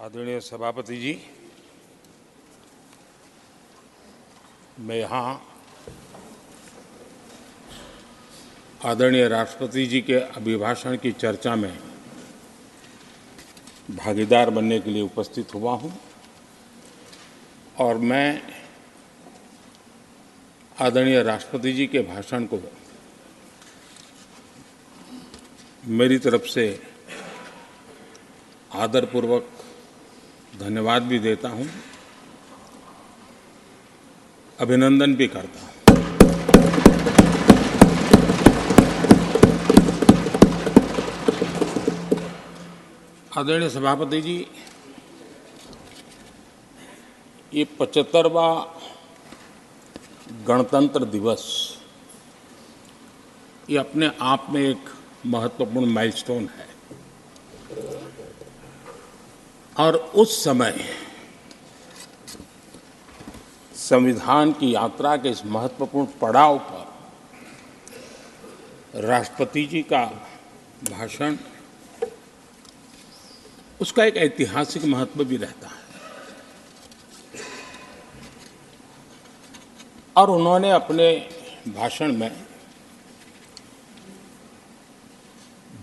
आदरणीय सभापति जी, मैं यहाँ आदरणीय राष्ट्रपति जी के अभिभाषण की चर्चा में भागीदार बनने के लिए उपस्थित हुआ हूँ और मैं आदरणीय राष्ट्रपति जी के भाषण को मेरी तरफ से आदरपूर्वक धन्यवाद भी देता हूँ, अभिनंदन भी करता हूँ। आदरणीय सभापति जी, ये 75वां गणतंत्र दिवस ये अपने आप में एक महत्वपूर्ण माइलस्टोन है और उस समय संविधान की यात्रा के इस महत्वपूर्ण पड़ाव पर राष्ट्रपति जी का भाषण उसका एक ऐतिहासिक महत्व भी रहता है और उन्होंने अपने भाषण में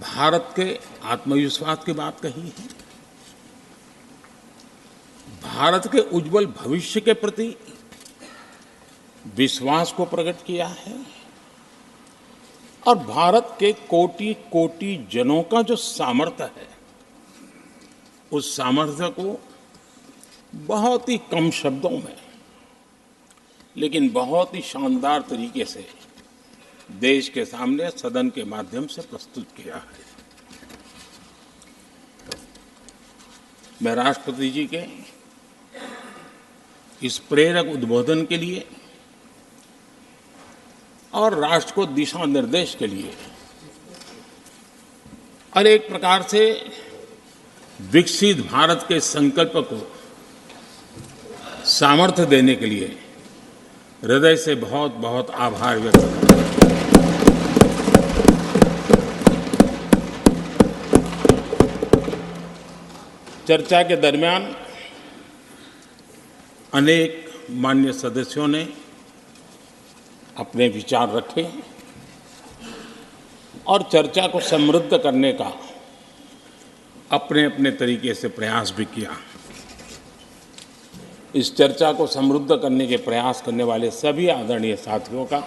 भारत के आत्मविश्वास की बात कही है, भारत के उज्जवल भविष्य के प्रति विश्वास को प्रकट किया है और भारत के कोटि कोटि जनों का जो सामर्थ्य है उस सामर्थ्य को बहुत ही कम शब्दों में लेकिन बहुत ही शानदार तरीके से देश के सामने सदन के माध्यम से प्रस्तुत किया है। मैं राष्ट्रपति जी के इस प्रेरक उद्बोधन के लिए और राष्ट्र को दिशा निर्देश के लिए और एक प्रकार से विकसित भारत के संकल्प को सामर्थ्य देने के लिए हृदय से बहुत बहुत आभार व्यक्त करता हूं। चर्चा के दरमियान अनेक मान्य सदस्यों ने अपने विचार रखे और चर्चा को समृद्ध करने का अपने अपने तरीके से प्रयास भी किया। इस चर्चा को समृद्ध करने के प्रयास करने वाले सभी आदरणीय साथियों का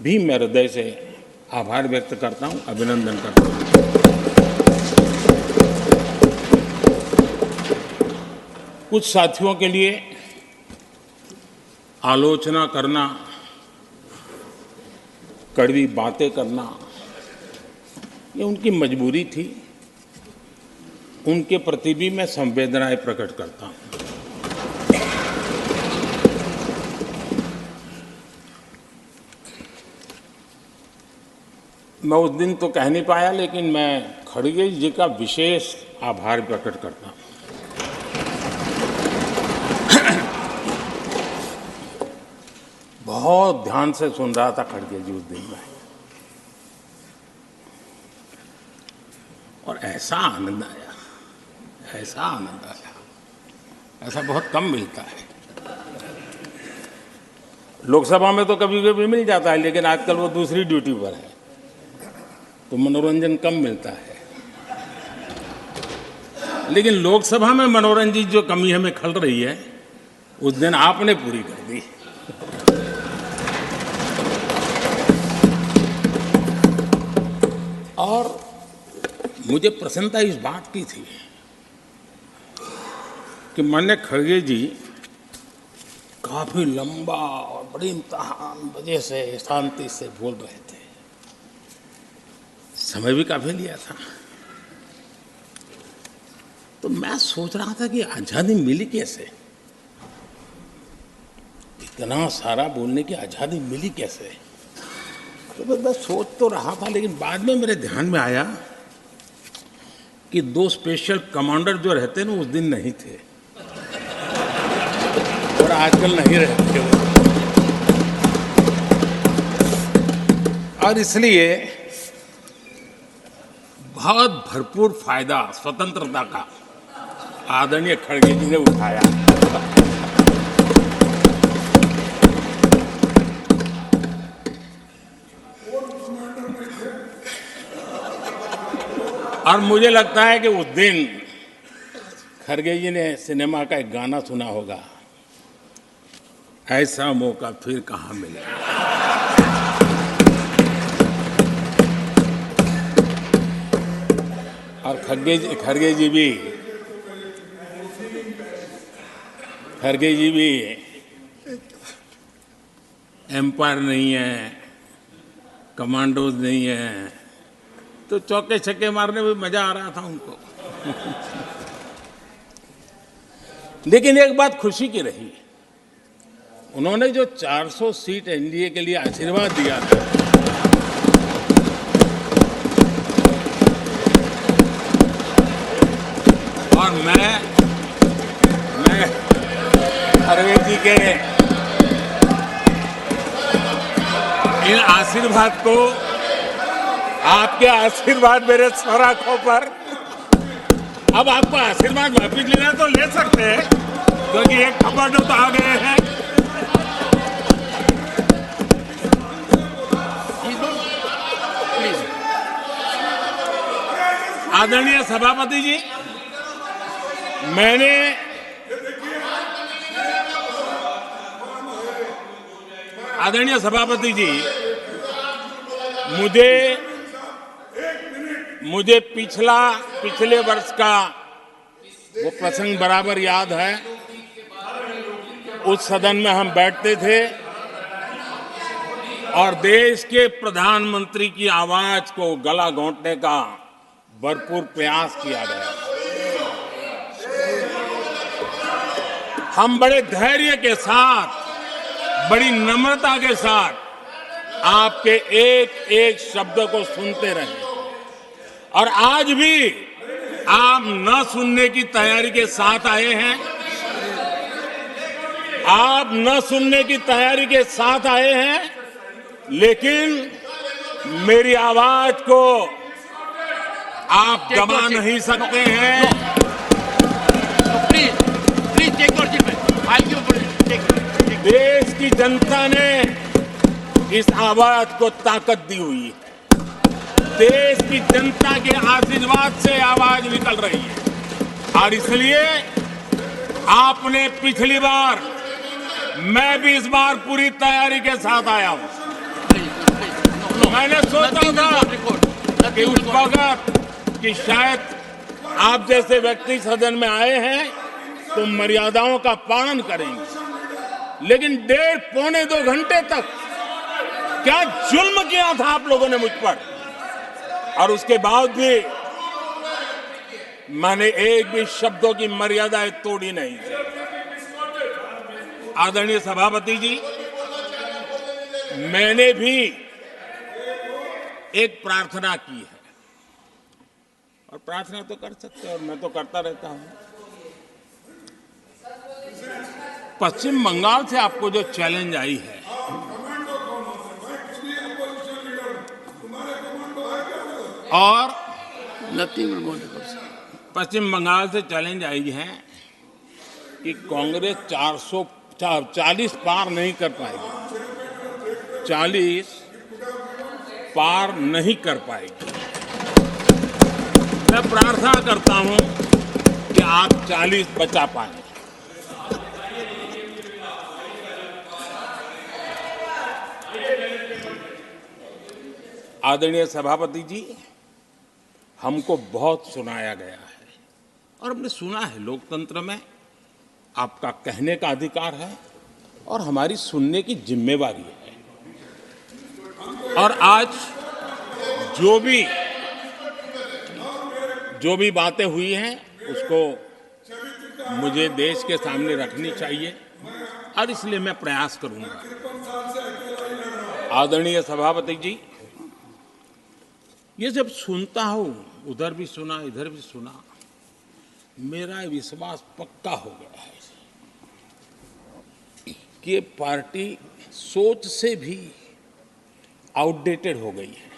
भी मैं हृदय से आभार व्यक्त करता हूं, अभिनंदन करता हूं। कुछ साथियों के लिए आलोचना करना, कड़वी बातें करना ये उनकी मजबूरी थी, उनके प्रति भी मैं संवेदनाएं प्रकट करता हूं। मैं उस दिन तो कह नहीं पाया लेकिन मैं खड़गे जी का विशेष आभार प्रकट करता हूं। बहुत ध्यान से सुन रहा था खड़गे जी उस दिन में और ऐसा आनंद आया, ऐसा आनंद आया, ऐसा बहुत कम मिलता है। लोकसभा में तो कभी कभी मिल जाता है लेकिन आजकल वो दूसरी ड्यूटी पर है तो मनोरंजन कम मिलता है। लेकिन लोकसभा में मनोरंजन जो कमी हमें खल रही है उस दिन आपने पूरी कर दी। और मुझे प्रसन्नता इस बात की थी कि माननीय खड़गे जी काफी लंबा और बड़ी इम्तिहान वजह से शांति से बोल रहे थे, समय भी काफी लिया था। तो मैं सोच रहा था कि आजादी मिली कैसे, इतना सारा बोलने की आजादी मिली कैसे। तो मैं सोच तो रहा था लेकिन बाद में मेरे ध्यान में आया कि दो स्पेशल कमांडर जो रहते हैं ना उस दिन नहीं थे और आजकल नहीं रहते और इसलिए बहुत भरपूर फायदा स्वतंत्रता का आदरणीय खड़गे जी ने उठाया। और मुझे लगता है कि उस दिन खड़गे जी ने सिनेमा का एक गाना सुना होगा, ऐसा मौका फिर कहाँ मिलेगा। और खड़गे जी भी एम्पायर नहीं है, कमांडोज नहीं है, तो चौके छक्के मारने में मजा आ रहा था उनको। लेकिन एक बात खुशी की रही, उन्होंने जो 400 सीट एनडीए के लिए आशीर्वाद दिया था, और मैं खड़गे जी के इन आशीर्वाद को, आपके आशीर्वाद मेरे सर आंखों पर, अब आपको आशीर्वाद वापिस लेना तो ले सकते हैं, क्योंकि एक खबर तो आ गए हैं। आदरणीय सभापति जी, आदरणीय सभापति जी, मुझे पिछले वर्ष का वो प्रसंग बराबर याद है। उस सदन में हम बैठते थे और देश के प्रधानमंत्री की आवाज को गला घोंटने का भरपूर प्रयास किया गया। हम बड़े धैर्य के साथ, बड़ी नम्रता के साथ आपके एक एक शब्द को सुनते रहे, और आज भी आप न सुनने की तैयारी के साथ आए हैं। आप न सुनने की तैयारी के साथ आए हैं, लेकिन मेरी आवाज को आप दबा नहीं सकते हैं। देश की जनता ने इस आवाज को ताकत दी हुई है। देश की जनता के आशीर्वाद से आवाज निकल रही है, और इसलिए आपने पिछली बार, मैं भी इस बार पूरी तैयारी के साथ आया हूं। मैंने सोचा था कि उस वक्त कि शायद आप जैसे व्यक्ति सदन में आए हैं तो मर्यादाओं का पालन करेंगे, लेकिन 1.5-2 घंटे तक क्या जुल्म किया था आप लोगों ने मुझ पर, और उसके बाद भी मैंने एक भी शब्दों की मर्यादाएं तोड़ी नहीं थी। आदरणीय सभापति जी, मैंने भी एक प्रार्थना की है, और प्रार्थना तो कर सकते हैं, और मैं तो करता रहता हूं। पश्चिम बंगाल से आपको जो चैलेंज आई है, और पश्चिम बंगाल से चैलेंज आई है कि कांग्रेस 440 पार नहीं कर पाएगी, 40 पार नहीं कर पाएगी। मैं प्रार्थना करता हूं कि आप 40 बचा पाएं। आदरणीय सभापति जी, हमको बहुत सुनाया गया है, और हमने सुना है। लोकतंत्र में आपका कहने का अधिकार है, और हमारी सुनने की जिम्मेवारी है। और आज जो भी बातें हुई हैं, उसको मुझे देश के सामने रखनी चाहिए, और इसलिए मैं प्रयास करूंगा। आदरणीय सभापति जी, ये जब सुनता हूं, उधर भी सुना, इधर भी सुना, मेरा विश्वास पक्का हो गया है कि ये पार्टी सोच से भी आउटडेटेड हो गई है।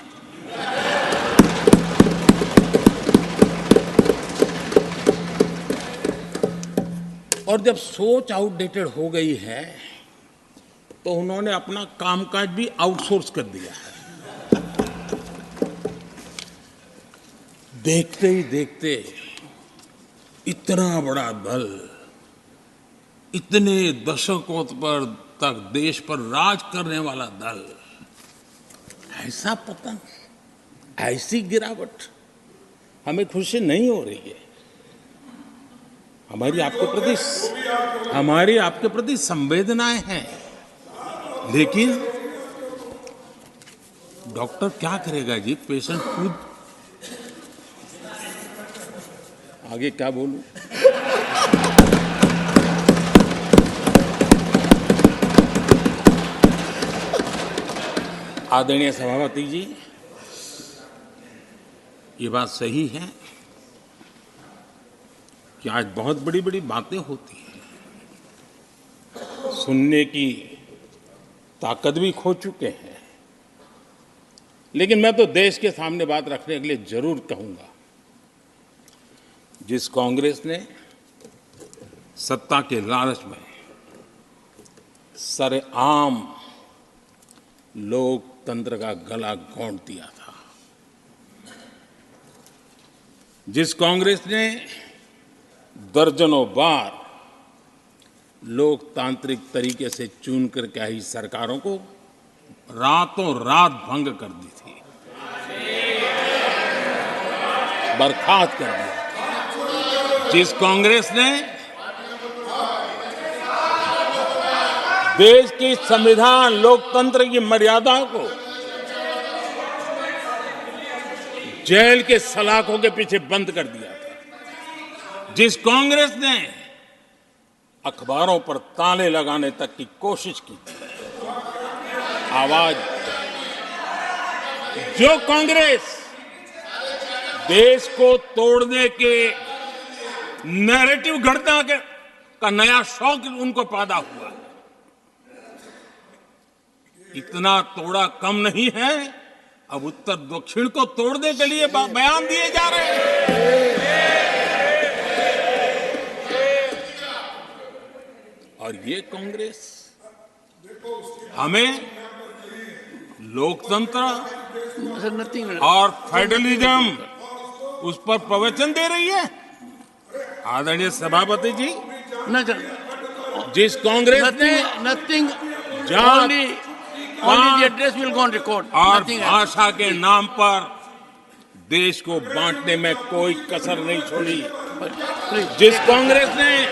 और जब सोच आउटडेटेड हो गई है तो उन्होंने अपना कामकाज भी आउटसोर्स कर दिया है। देखते ही देखते इतना बड़ा दल, इतने दशकों पर तक देश पर राज करने वाला दल, ऐसा पतन, ऐसी गिरावट, हमें खुशी नहीं हो रही है। हमारी आपके प्रति संवेदनाएं हैं, लेकिन डॉक्टर क्या करेगा जी, पेशेंट खुद। आगे क्या बोलूं? आदरणीय सभापति जी, ये बात सही है कि आज बहुत बड़ी बड़ी बातें होती हैं, सुनने की ताकत भी खो चुके हैं, लेकिन मैं तो देश के सामने बात रखने के लिए जरूर कहूंगा, जिस कांग्रेस ने सत्ता के लालच में सरेआम लोकतंत्र का गला घोंट दिया था, जिस कांग्रेस ने दर्जनों बार लोकतांत्रिक तरीके से चुन करके आई सरकारों को रातों रात भंग कर दी थी, बर्खास्त कर दिया, जिस कांग्रेस ने देश की संविधान लोकतंत्र की मर्यादाओं को जेल के सलाखों के पीछे बंद कर दिया था, जिस कांग्रेस ने अखबारों पर ताले लगाने तक की कोशिश की थी, आवाज, जो कांग्रेस देश को तोड़ने के नैरेटिव घड़ना का नया शौक उनको पैदा हुआ, इतना तोड़ा कम नहीं है, अब उत्तर दक्षिण को तोड़ने के लिए बयान दिए जा रहे हैं। और ये कांग्रेस हमें लोकतंत्र और फेडरलिज्म उस पर प्रवचन दे रही है। आदरणीय सभापति जी, जिस कांग्रेस ने नथिंग और भाषा के नाम पर देश को बांटने में कोई कसर नहीं छोड़ी, जिस कांग्रेस ने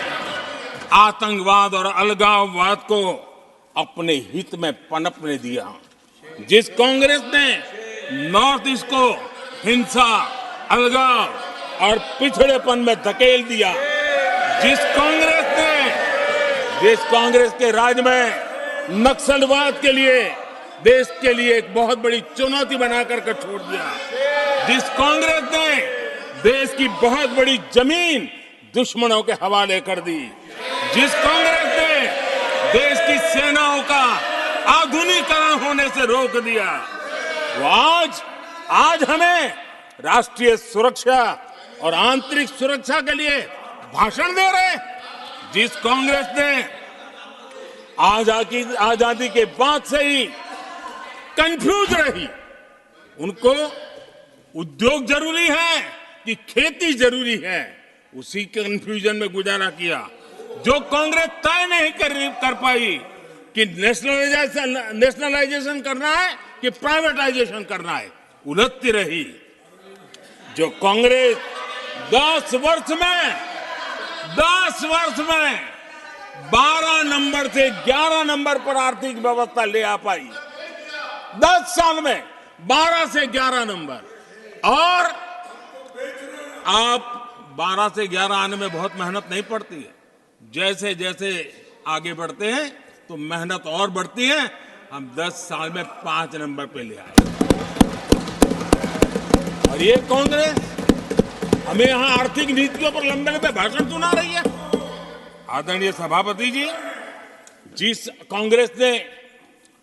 आतंकवाद और अलगाववाद को अपने हित में पनपने दिया, जिस कांग्रेस ने नॉर्थ ईस्ट को हिंसा, अलगाव और पिछड़ेपन में धकेल दिया, जिस कांग्रेस के राज में नक्सलवाद के लिए देश के लिए एक बहुत बड़ी चुनौती बनाकर के छोड़ दिया, जिस कांग्रेस ने देश की बहुत बड़ी जमीन दुश्मनों के हवाले कर दी, जिस कांग्रेस ने देश की सेनाओं का आधुनिकीकरण होने से रोक दिया, वो आज हमें राष्ट्रीय सुरक्षा और आंतरिक सुरक्षा के लिए भाषण दे रहे हैं। जिस कांग्रेस ने आजादी के बाद से ही कंफ्यूज रही, उनको उद्योग जरूरी है कि खेती जरूरी है, उसी कंफ्यूजन में गुजारा किया। जो कांग्रेस तय नहीं कर पाई कि नेशनलाइजेशन करना है कि प्राइवेटाइजेशन करना है, उलझती रही। जो कांग्रेस 10 वर्ष में 12 नंबर से 11 नंबर पर आर्थिक व्यवस्था ले आ पाई, 10 साल में 12 से 11 नंबर, और आप 12 से 11 आने में बहुत मेहनत नहीं पड़ती है, जैसे जैसे आगे बढ़ते हैं तो मेहनत और बढ़ती है। हम 10 साल में 5 नंबर पे ले आए, और ये कांग्रेस हमें यहां आर्थिक नीतियों पर लंबे लंबे भाषण सुना रही है। आदरणीय सभापति जी, जिस कांग्रेस ने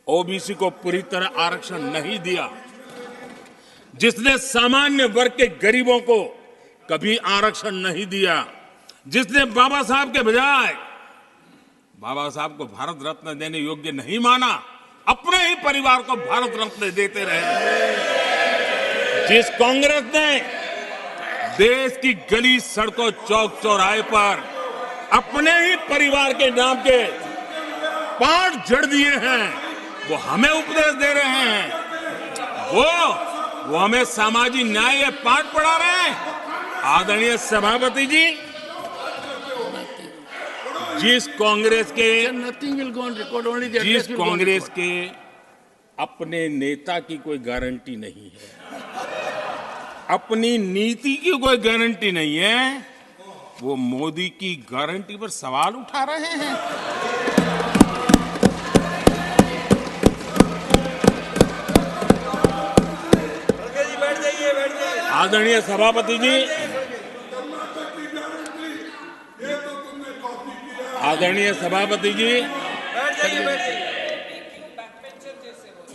ओबीसी को पूरी तरह आरक्षण नहीं दिया, जिसने सामान्य वर्ग के गरीबों को कभी आरक्षण नहीं दिया, जिसने बाबा साहब के बजाय बाबा साहब को भारत रत्न देने योग्य नहीं माना, अपने ही परिवार को भारत रत्न देते रहे। जिस कांग्रेस ने देश की गली सड़कों चौक चौराहे पर अपने ही परिवार के नाम के पाठ जड़ दिए हैं, वो हमें उपदेश दे रहे हैं। वो हमें सामाजिक न्याय के पाठ पढ़ा रहे हैं। आदरणीय सभापति जी, जिस कांग्रेस के अपने नेता की कोई गारंटी नहीं है, अपनी नीति की कोई गारंटी नहीं है, वो मोदी की गारंटी पर सवाल उठा रहे हैं। आदरणीय सभापति जी, आदरणीय सभापति जी,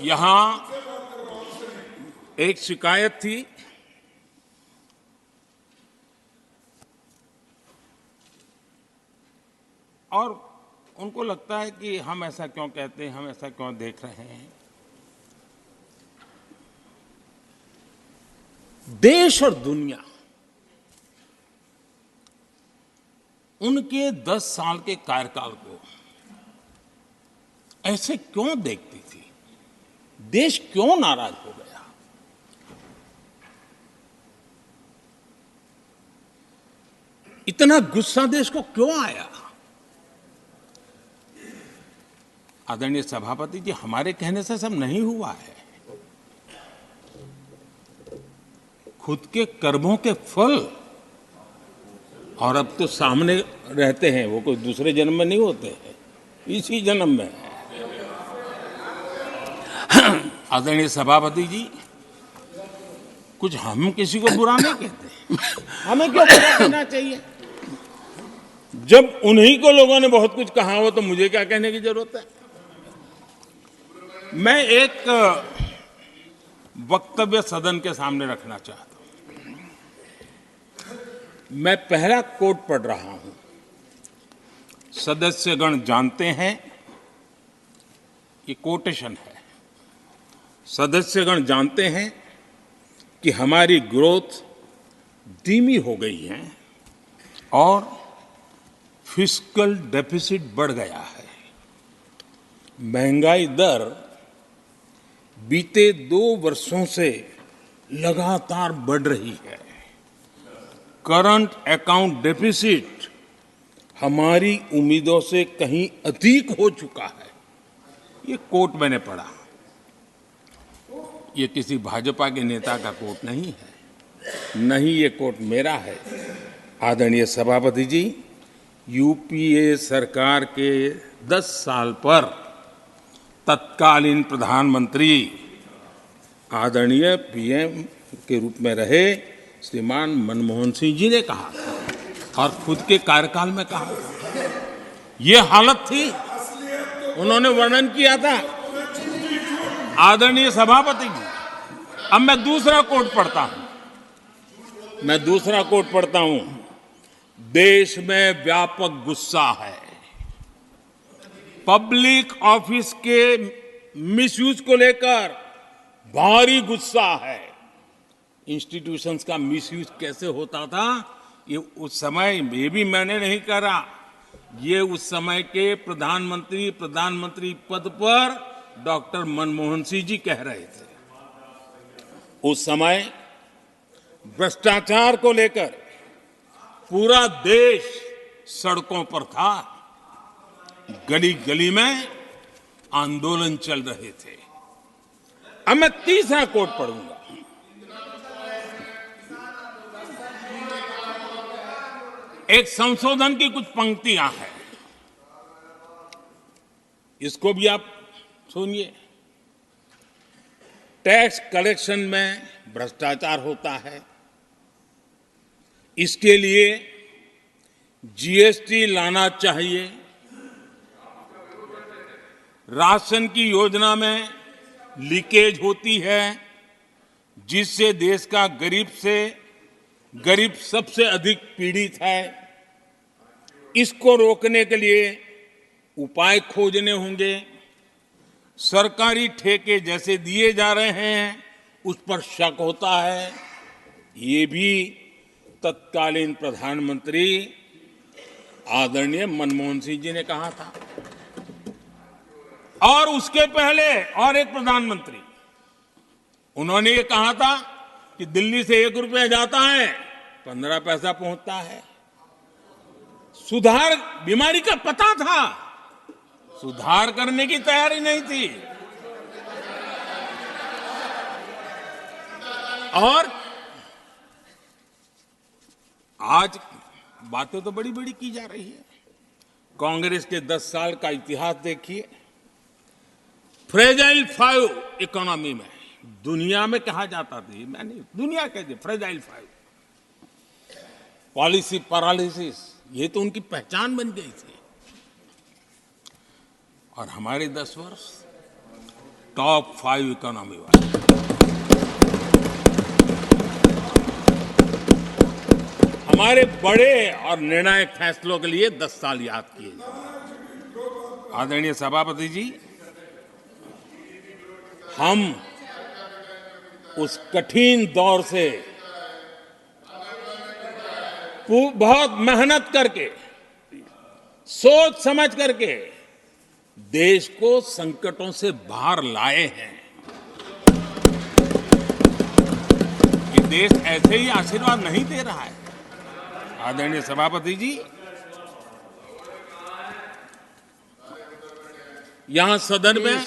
यहां एक शिकायत थी। और उनको लगता है कि हम ऐसा क्यों कहते हैं, हम ऐसा क्यों देख रहे हैं। देश और दुनिया उनके 10 साल के कार्यकाल को ऐसे क्यों देखती थी? देश क्यों नाराज हो गया? इतना गुस्सा देश को क्यों आया? आदरणीय सभापति जी, हमारे कहने से सब नहीं हुआ है। खुद के कर्मों के फल और अब तो सामने रहते हैं, वो कोई दूसरे जन्म में नहीं होते हैं, इसी जन्म में। आदरणीय सभापति जी, कुछ हम किसी को बुरा नहीं कहते, हमें क्यों बुरा कहना चाहिए? जब उन्हीं को लोगों ने बहुत कुछ कहा हो तो मुझे क्या कहने की जरूरत है? मैं एक वक्तव्य सदन के सामने रखना चाहता हूं। मैं पहला कोट पढ़ रहा हूं। सदस्यगण जानते हैं, ये कोटेशन है। सदस्यगण जानते हैं कि हमारी ग्रोथ धीमी हो गई है और फिस्कल डेफिसिट बढ़ गया है। महंगाई दर बीते 2 वर्षों से लगातार बढ़ रही है। करंट अकाउंट डेफिसिट हमारी उम्मीदों से कहीं अधिक हो चुका है। ये कोट मैंने पढ़ा। ये किसी भाजपा के नेता का कोट नहीं है, नहीं ये कोट मेरा है। आदरणीय सभापति जी, यूपीए सरकार के 10 साल पर तत्कालीन प्रधानमंत्री आदरणीय पीएम के रूप में रहे श्रीमान मनमोहन सिंह जी ने कहा था और खुद के कार्यकाल में कहा था। ये हालत थी, उन्होंने वर्णन किया था। आदरणीय सभापति जी, अब मैं दूसरा कोट पढ़ता हूं। देश में व्यापक गुस्सा है। पब्लिक ऑफिस के मिसयूज को लेकर भारी गुस्सा है। इंस्टीट्यूशंस का मिसयूज कैसे होता था, ये उस समय ये भी मैंने नहीं करा, ये उस समय के प्रधानमंत्री पद पर डॉक्टर मनमोहन सिंह जी कह रहे थे। उस समय भ्रष्टाचार को लेकर पूरा देश सड़कों पर था, गली गली में आंदोलन चल रहे थे। अब मैं तीसरा कोट पढ़ूंगा। एक संशोधन की कुछ पंक्तियां हैं, इसको भी आप सुनिए। टैक्स कलेक्शन में भ्रष्टाचार होता है, इसके लिए जीएसटी लाना चाहिए। राशन की योजना में लीकेज होती है, जिससे देश का गरीब सबसे अधिक पीड़ित है। इसको रोकने के लिए उपाय खोजने होंगे। सरकारी ठेके जैसे दिए जा रहे हैं उस पर शक होता है। ये भी तत्कालीन प्रधानमंत्री आदरणीय मनमोहन सिंह जी ने कहा था। और उसके पहले और एक प्रधानमंत्री, उन्होंने ये कहा था कि दिल्ली से 1 रुपया जाता है 15 पैसा पहुंचता है। सुधार, बीमारी का पता था, सुधार करने की तैयारी नहीं थी। और आज बातें तो बड़ी बड़ी की जा रही है। कांग्रेस के 10 साल का इतिहास देखिए। फ्रेजाइल 5 इकोनॉमी में दुनिया में कहा जाता था, मैं नहीं, दुनिया कहती फ्रेजाइल 5, पॉलिसी पैरालिसिस, ये तो उनकी पहचान बन गई थी। और हमारे 10 वर्ष टॉप 5 इकोनॉमी वाले। हमारे बड़े और निर्णायक फैसलों के लिए 10 साल याद किए जाए। आदरणीय सभापति जी, हम उस कठिन दौर से बहुत मेहनत करके, सोच समझ करके देश को संकटों से बाहर लाए हैं। ये देश ऐसे ही आशीर्वाद नहीं दे रहा है। आदरणीय सभापति जी, यहां सदन में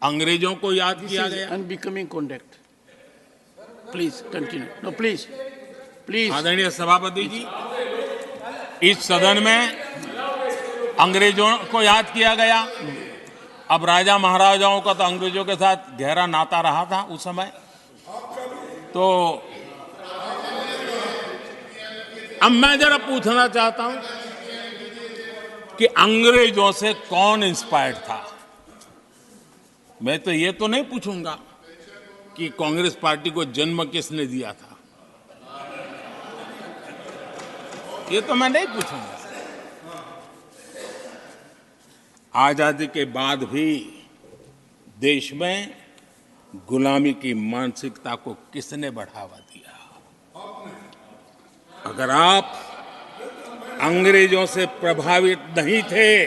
अंग्रेजों को याद किया गया। Unbecoming conduct, please continue. No please please. आदरणीय सभापति जी, इस सदन में अंग्रेजों को याद किया गया। अब राजा महाराजाओं का तो अंग्रेजों के साथ गहरा नाता रहा था उस समय। तो अब मैं जरा पूछना चाहता हूं कि अंग्रेजों से कौन इंस्पायर्ड था। मैं तो ये तो नहीं पूछूंगा कि कांग्रेस पार्टी को जन्म किसने दिया था, ये तो मैं नहीं पूछूंगा। आजादी के बाद भी देश में गुलामी की मानसिकता को किसने बढ़ावा दिया? अगर आप अंग्रेजों से प्रभावित नहीं थे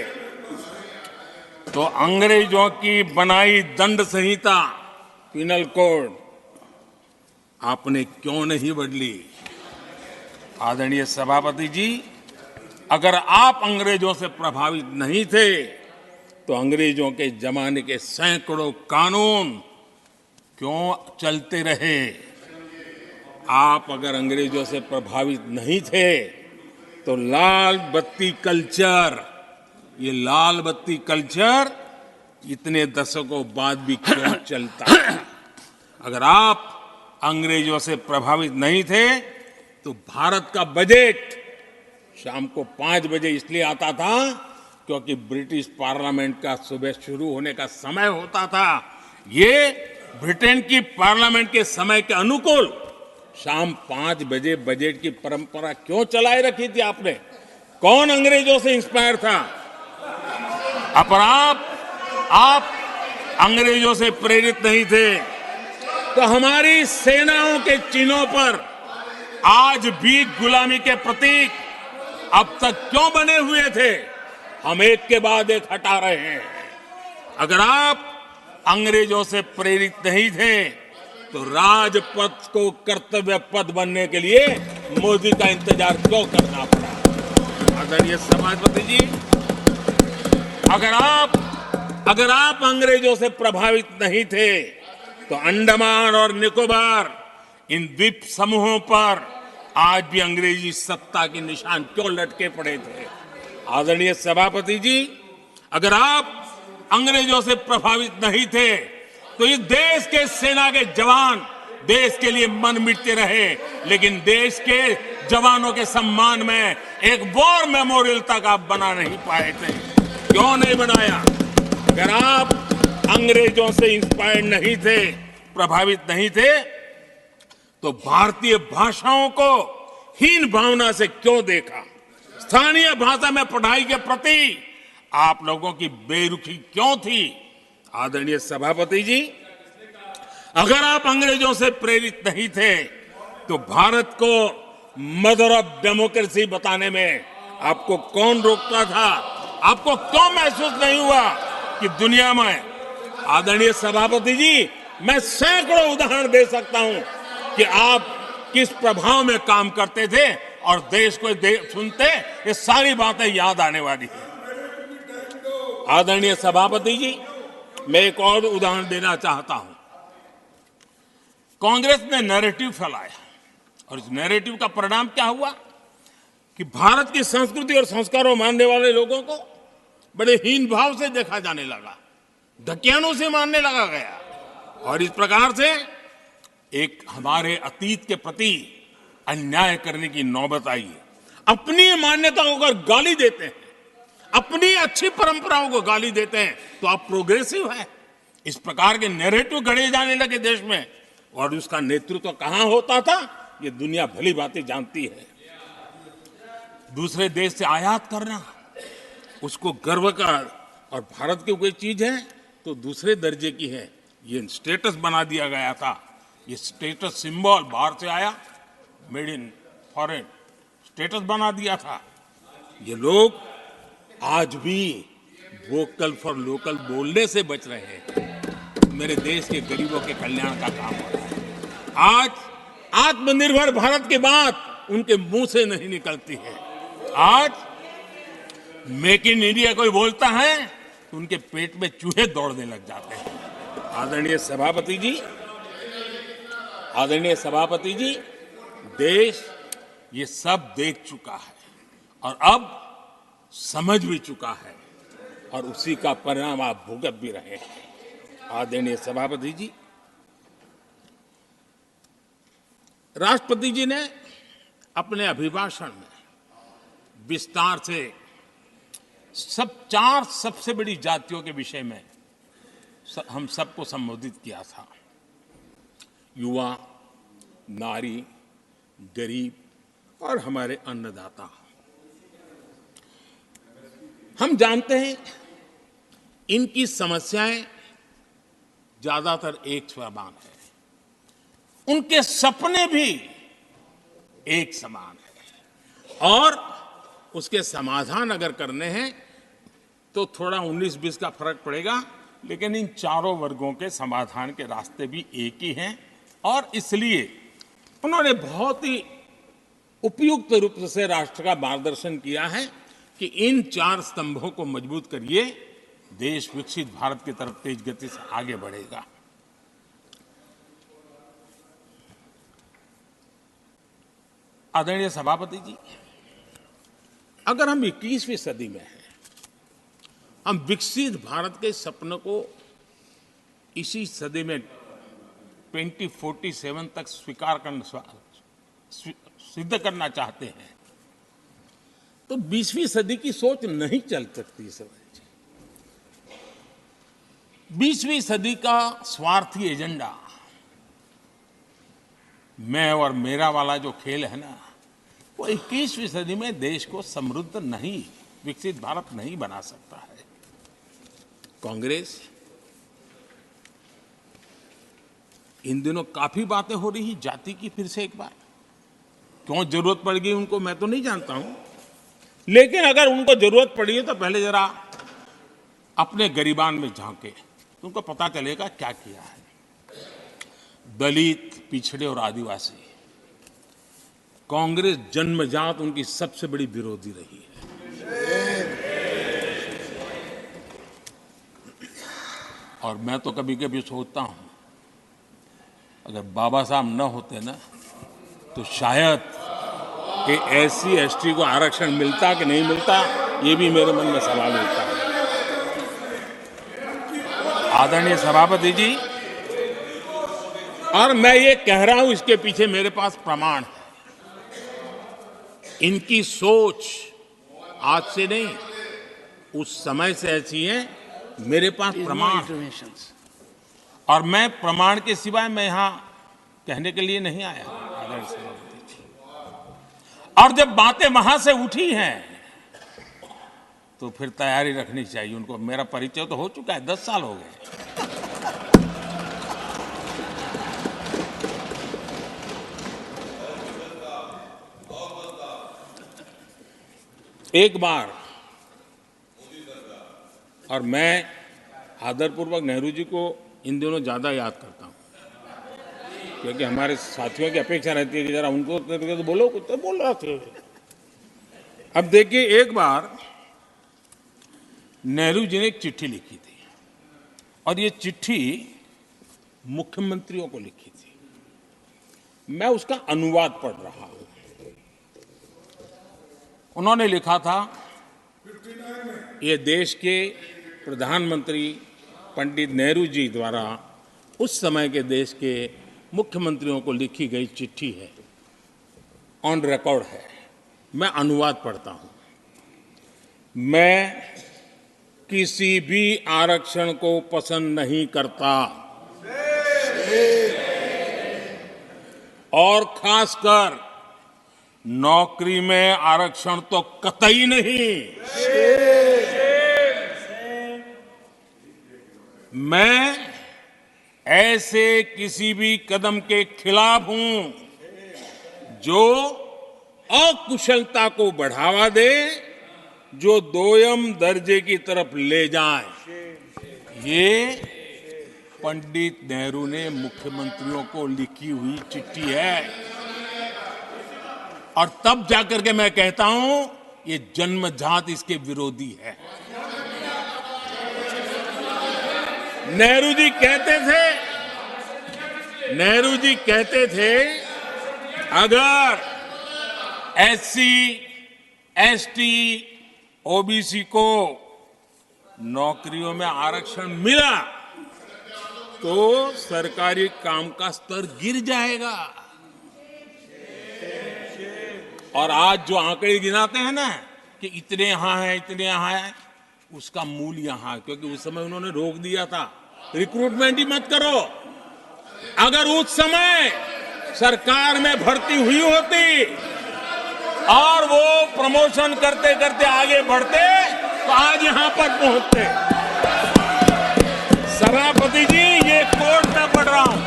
तो अंग्रेजों की बनाई दंड संहिता, पिनल कोड, आपने क्यों नहीं बदली? आदरणीय सभापति जी, अगर आप अंग्रेजों से प्रभावित नहीं थे तो अंग्रेजों के जमाने के सैकड़ों कानून क्यों चलते रहे? आप अगर अंग्रेजों से प्रभावित नहीं थे तो लाल बत्ती कल्चर, ये लाल बत्ती कल्चर इतने दशकों बाद भी क्यों चलता? अगर आप अंग्रेजों से प्रभावित नहीं थे तो भारत का बजट शाम को 5 बजे इसलिए आता था क्योंकि ब्रिटिश पार्लियामेंट का सुबह शुरू होने का समय होता था। ये ब्रिटेन की पार्लियामेंट के समय के अनुकूल शाम 5 बजे बजट की परंपरा क्यों चलाए रखी थी आपने? कौन अंग्रेजों से इंस्पायर था? पर आप अंग्रेजों से प्रेरित नहीं थे तो हमारी सेनाओं के चिन्हों पर आज भी गुलामी के प्रतीक अब तक क्यों बने हुए थे? हम एक के बाद एक हटा रहे हैं। अगर आप अंग्रेजों से प्रेरित नहीं थे तो राजपथ को कर्तव्य पथ बनने के लिए मोदी का इंतजार क्यों करना पड़ा? आदरणीय सभापति जी, अगर आप अंग्रेजों से प्रभावित नहीं थे तो अंडमान और निकोबार, इन द्वीप समूहों पर आज भी अंग्रेजी सत्ता के निशान क्यों लटके पड़े थे? आदरणीय सभापति जी, अगर आप अंग्रेजों से प्रभावित नहीं थे तो इस देश के सेना के जवान देश के लिए मन मिटते रहे, लेकिन देश के जवानों के सम्मान में एक वॉर मेमोरियल तक आप बना नहीं पाए थे। क्यों नहीं बनाया? अगर आप अंग्रेजों से इंस्पायर्ड नहीं थे, प्रभावित नहीं थे, तो भारतीय भाषाओं को हीन भावना से क्यों देखा? स्थानीय भाषा में पढ़ाई के प्रति आप लोगों की बेरुखी क्यों थी? आदरणीय सभापति जी, अगर आप अंग्रेजों से प्रेरित नहीं थे तो भारत को मदर ऑफ डेमोक्रेसी बताने में आपको कौन रोकता था? आपको क्यों महसूस नहीं हुआ कि दुनिया में? आदरणीय सभापति जी, मैं सैकड़ों उदाहरण दे सकता हूं कि आप किस प्रभाव में काम करते थे और देश को सुनते ये सारी बातें याद आने वाली है। आदरणीय सभापति जी, मैं एक और उदाहरण देना चाहता हूं। कांग्रेस ने नैरेटिव फैलाया और इस नैरेटिव का परिणाम क्या हुआ कि भारत की संस्कृति और संस्कारों मानने वाले लोगों को बड़े हीन भाव से देखा जाने लगा, ढकियानों से मानने लगा गया और इस प्रकार से एक हमारे अतीत के प्रति अन्याय करने की नौबत आई है। अपनी मान्यताओं को गाली देते हैं, अपनी अच्छी परंपराओं को गाली देते हैं तो आप प्रोग्रेसिव हैं। इस प्रकार के नैरेटिव गढ़े जाने लगे देश में और उसका नेतृत्व कहां होता था ये दुनिया भली बातें जानती है। दूसरे देश से आयात करना उसको गर्व का और भारत की कोई चीज है तो दूसरे दर्जे की है, ये स्टेटस बना दिया गया था। ये स्टेटस सिंबल बाहर से आया, मेड इन फॉरेन स्टेटस बना दिया था। ये लोग आज भी वोकल फॉर लोकल बोलने से बच रहे हैं। मेरे देश के गरीबों के कल्याण का काम हो रहा है। आज आत्मनिर्भर भारत की बात उनके मुंह से नहीं निकलती है। आज मेक इन इंडिया कोई बोलता है तो उनके पेट में चूहे दौड़ने लग जाते हैं। आदरणीय सभापति जी, देश ये सब देख चुका है और अब समझ भी चुका है और उसी का परिणाम आप भुगत भी रहे हैं। आदरणीय सभापति जी, राष्ट्रपति जी ने अपने अभिभाषण में विस्तार से चार सबसे बड़ी जातियों के विषय में हम सबको संबोधित किया था। युवा, नारी, गरीब और हमारे अन्नदाता। हम जानते हैं इनकी समस्याएं ज्यादातर एक समान है, उनके सपने भी एक समान है और उसके समाधान अगर करने हैं तो थोड़ा 19-20 का फर्क पड़ेगा, लेकिन इन चारों वर्गों के समाधान के रास्ते भी एक ही हैं और इसलिए उन्होंने बहुत ही उपयुक्त रूप से राष्ट्र का मार्गदर्शन किया है कि इन चार स्तंभों को मजबूत करिए, देश विकसित भारत की तरफ तेज गति से आगे बढ़ेगा। आदरणीय सभापति जी, अगर हम 21वीं सदी में हैं, हम विकसित भारत के सपने को इसी सदी में 2047 तक सिद्ध करना चाहते हैं तो 20वीं सदी की सोच नहीं चल सकती। 20वीं सदी का स्वार्थी एजेंडा, मैं और मेरा वाला जो खेल है ना, वो 21वीं सदी में देश को समृद्ध नहीं, विकसित भारत नहीं बना सकता है। कांग्रेस इन दिनों काफी बातें हो रही है जाति की, फिर से एक बार क्यों जरूरत पड़ गई उनको मैं तो नहीं जानता हूं, लेकिन अगर उनको जरूरत पड़ी है तो पहले जरा अपने गरिबान में झांके तो उनको पता चलेगा क्या किया है। दलित, पिछड़े और आदिवासी, कांग्रेस जन्मजात उनकी सबसे बड़ी विरोधी रही है। और मैं तो कभी कभी सोचता हूं अगर बाबा साहब न होते ना तो शायद कि एससी एसटी को आरक्षण मिलता कि नहीं मिलता, ये भी मेरे मन में सवाल उठता है। आदरणीय सभापति जी, और मैं ये कह रहा हूं, इसके पीछे मेरे पास प्रमाण है। इनकी सोच आज से नहीं, उस समय से ऐसी है, मेरे पास प्रमाण। और मैं प्रमाण के सिवाय मैं यहां कहने के लिए नहीं आया। और जब बातें वहां से उठी हैं तो फिर तैयारी रखनी चाहिए उनको। मेरा परिचय तो हो चुका है, 10 साल हो गए। एक बार, और मैं आदरपूर्वक नेहरू जी को इन दिनों ज्यादा याद करता हूं, क्योंकि हमारे साथियों की अपेक्षा रहती है कि जरा उनको तो बोलो, कुछ तो बोल रहा थे। अब देखिए, एक बार नेहरू जी ने एक चिट्ठी लिखी थी, और ये चिट्ठी मुख्यमंत्रियों को लिखी थी। मैं उसका अनुवाद पढ़ रहा हूं। उन्होंने लिखा था, ये देश के प्रधानमंत्री पंडित नेहरू जी द्वारा उस समय के देश के मुख्यमंत्रियों को लिखी गई चिट्ठी है, ऑन रिकॉर्ड है। मैं अनुवाद पढ़ता हूं। मैं किसी भी आरक्षण को पसंद नहीं करता, और खासकर नौकरी में आरक्षण तो कतई नहीं। मैं ऐसे किसी भी कदम के खिलाफ हूं जो अकुशलता को बढ़ावा दे, जो दोयम दर्जे की तरफ ले जाए। ये पंडित नेहरू ने मुख्यमंत्रियों को लिखी हुई चिट्ठी है। और तब जाकर के मैं कहता हूं, ये जन्मजात इसके विरोधी है। नेहरू जी कहते थे, अगर एससी, एसटी, ओबीसी को नौकरियों में आरक्षण मिला तो सरकारी काम का स्तर गिर जाएगा। और आज जो आंकड़े गिनाते हैं ना कि इतने यहां हैं, इतने यहां हैं, उसका मूल यहां है, क्योंकि उस समय उन्होंने रोक दिया था, रिक्रूटमेंट ही मत करो। अगर उस समय सरकार में भर्ती हुई होती और वो प्रमोशन करते करते आगे बढ़ते तो आज यहां पर पहुंचते। सभापति जी, ये कोर्ट में पढ़ रहा हूं,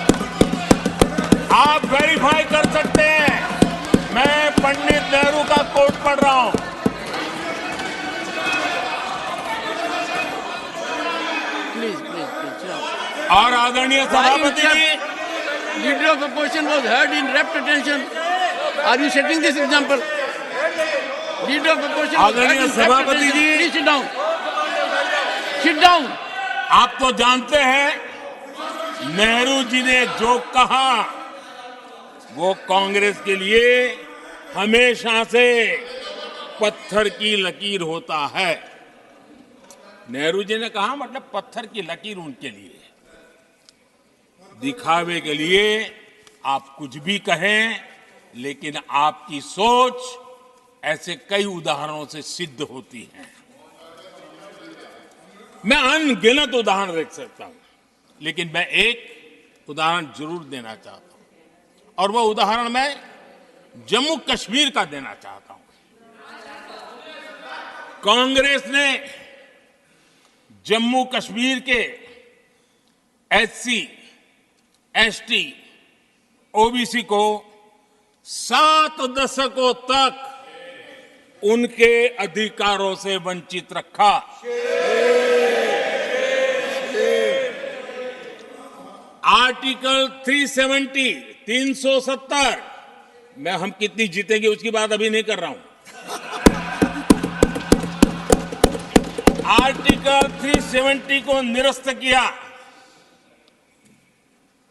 आप वेरीफाई कर सकते हैं। मैं पंडित नेहरू का कोट पढ़ रहा हूं। प्लीज। और आदरणीय सभापति जी, leader of opposition was heard in rapt attention. Are you setting this example? Leader of opposition, आदरणीय सभापति जी, please sit down, sit down. आप तो जानते हैं, नेहरू जी ने जो कहा वो कांग्रेस के लिए हमेशा से पत्थर की लकीर होता है। नेहरू जी ने कहा, मतलब पत्थर की लकीर उनके लिए। दिखावे के लिए आप कुछ भी कहें, लेकिन आपकी सोच ऐसे कई उदाहरणों से सिद्ध होती है। मैं अनगिनत उदाहरण देख सकता हूं, लेकिन मैं एक उदाहरण जरूर देना चाहता हूं, और वह उदाहरण मैं जम्मू कश्मीर का देना चाहता हूं। कांग्रेस ने जम्मू कश्मीर के एससी, एसटी, ओबीसी को 7 दशकों तक उनके अधिकारों से वंचित रखा। आर्टिकल 370, 370 में हम कितनी जीतेंगे उसकी बात अभी नहीं कर रहा हूं। आर्टिकल 370 को निरस्त किया,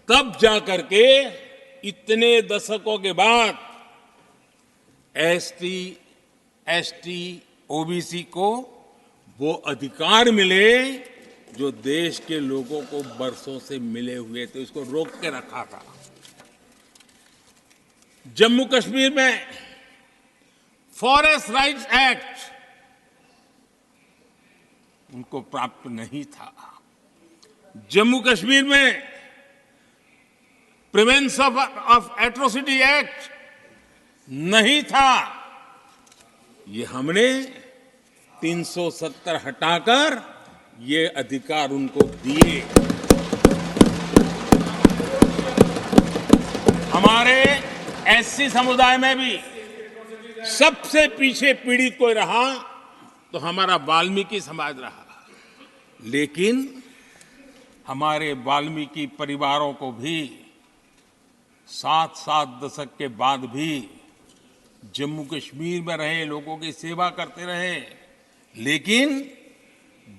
तब जाकर के इतने दशकों के बाद एसटी, एसटी, ओबीसी को वो अधिकार मिले जो देश के लोगों को बरसों से मिले हुए थे। उसको रोक के रखा था। जम्मू कश्मीर में फॉरेस्ट राइट्स एक्ट उनको प्राप्त नहीं था। जम्मू कश्मीर में प्रिवेंशन ऑफ एट्रोसिटी एक्ट नहीं था। ये हमने 370 हटाकर ये अधिकार उनको दिए। हमारे एससी समुदाय में भी सबसे पीछे पीड़ित कोई रहा तो हमारा वाल्मीकि समाज रहा, लेकिन हमारे वाल्मीकि परिवारों को भी 7 दशक के बाद भी जम्मू कश्मीर में रहे लोगों की सेवा करते रहे, लेकिन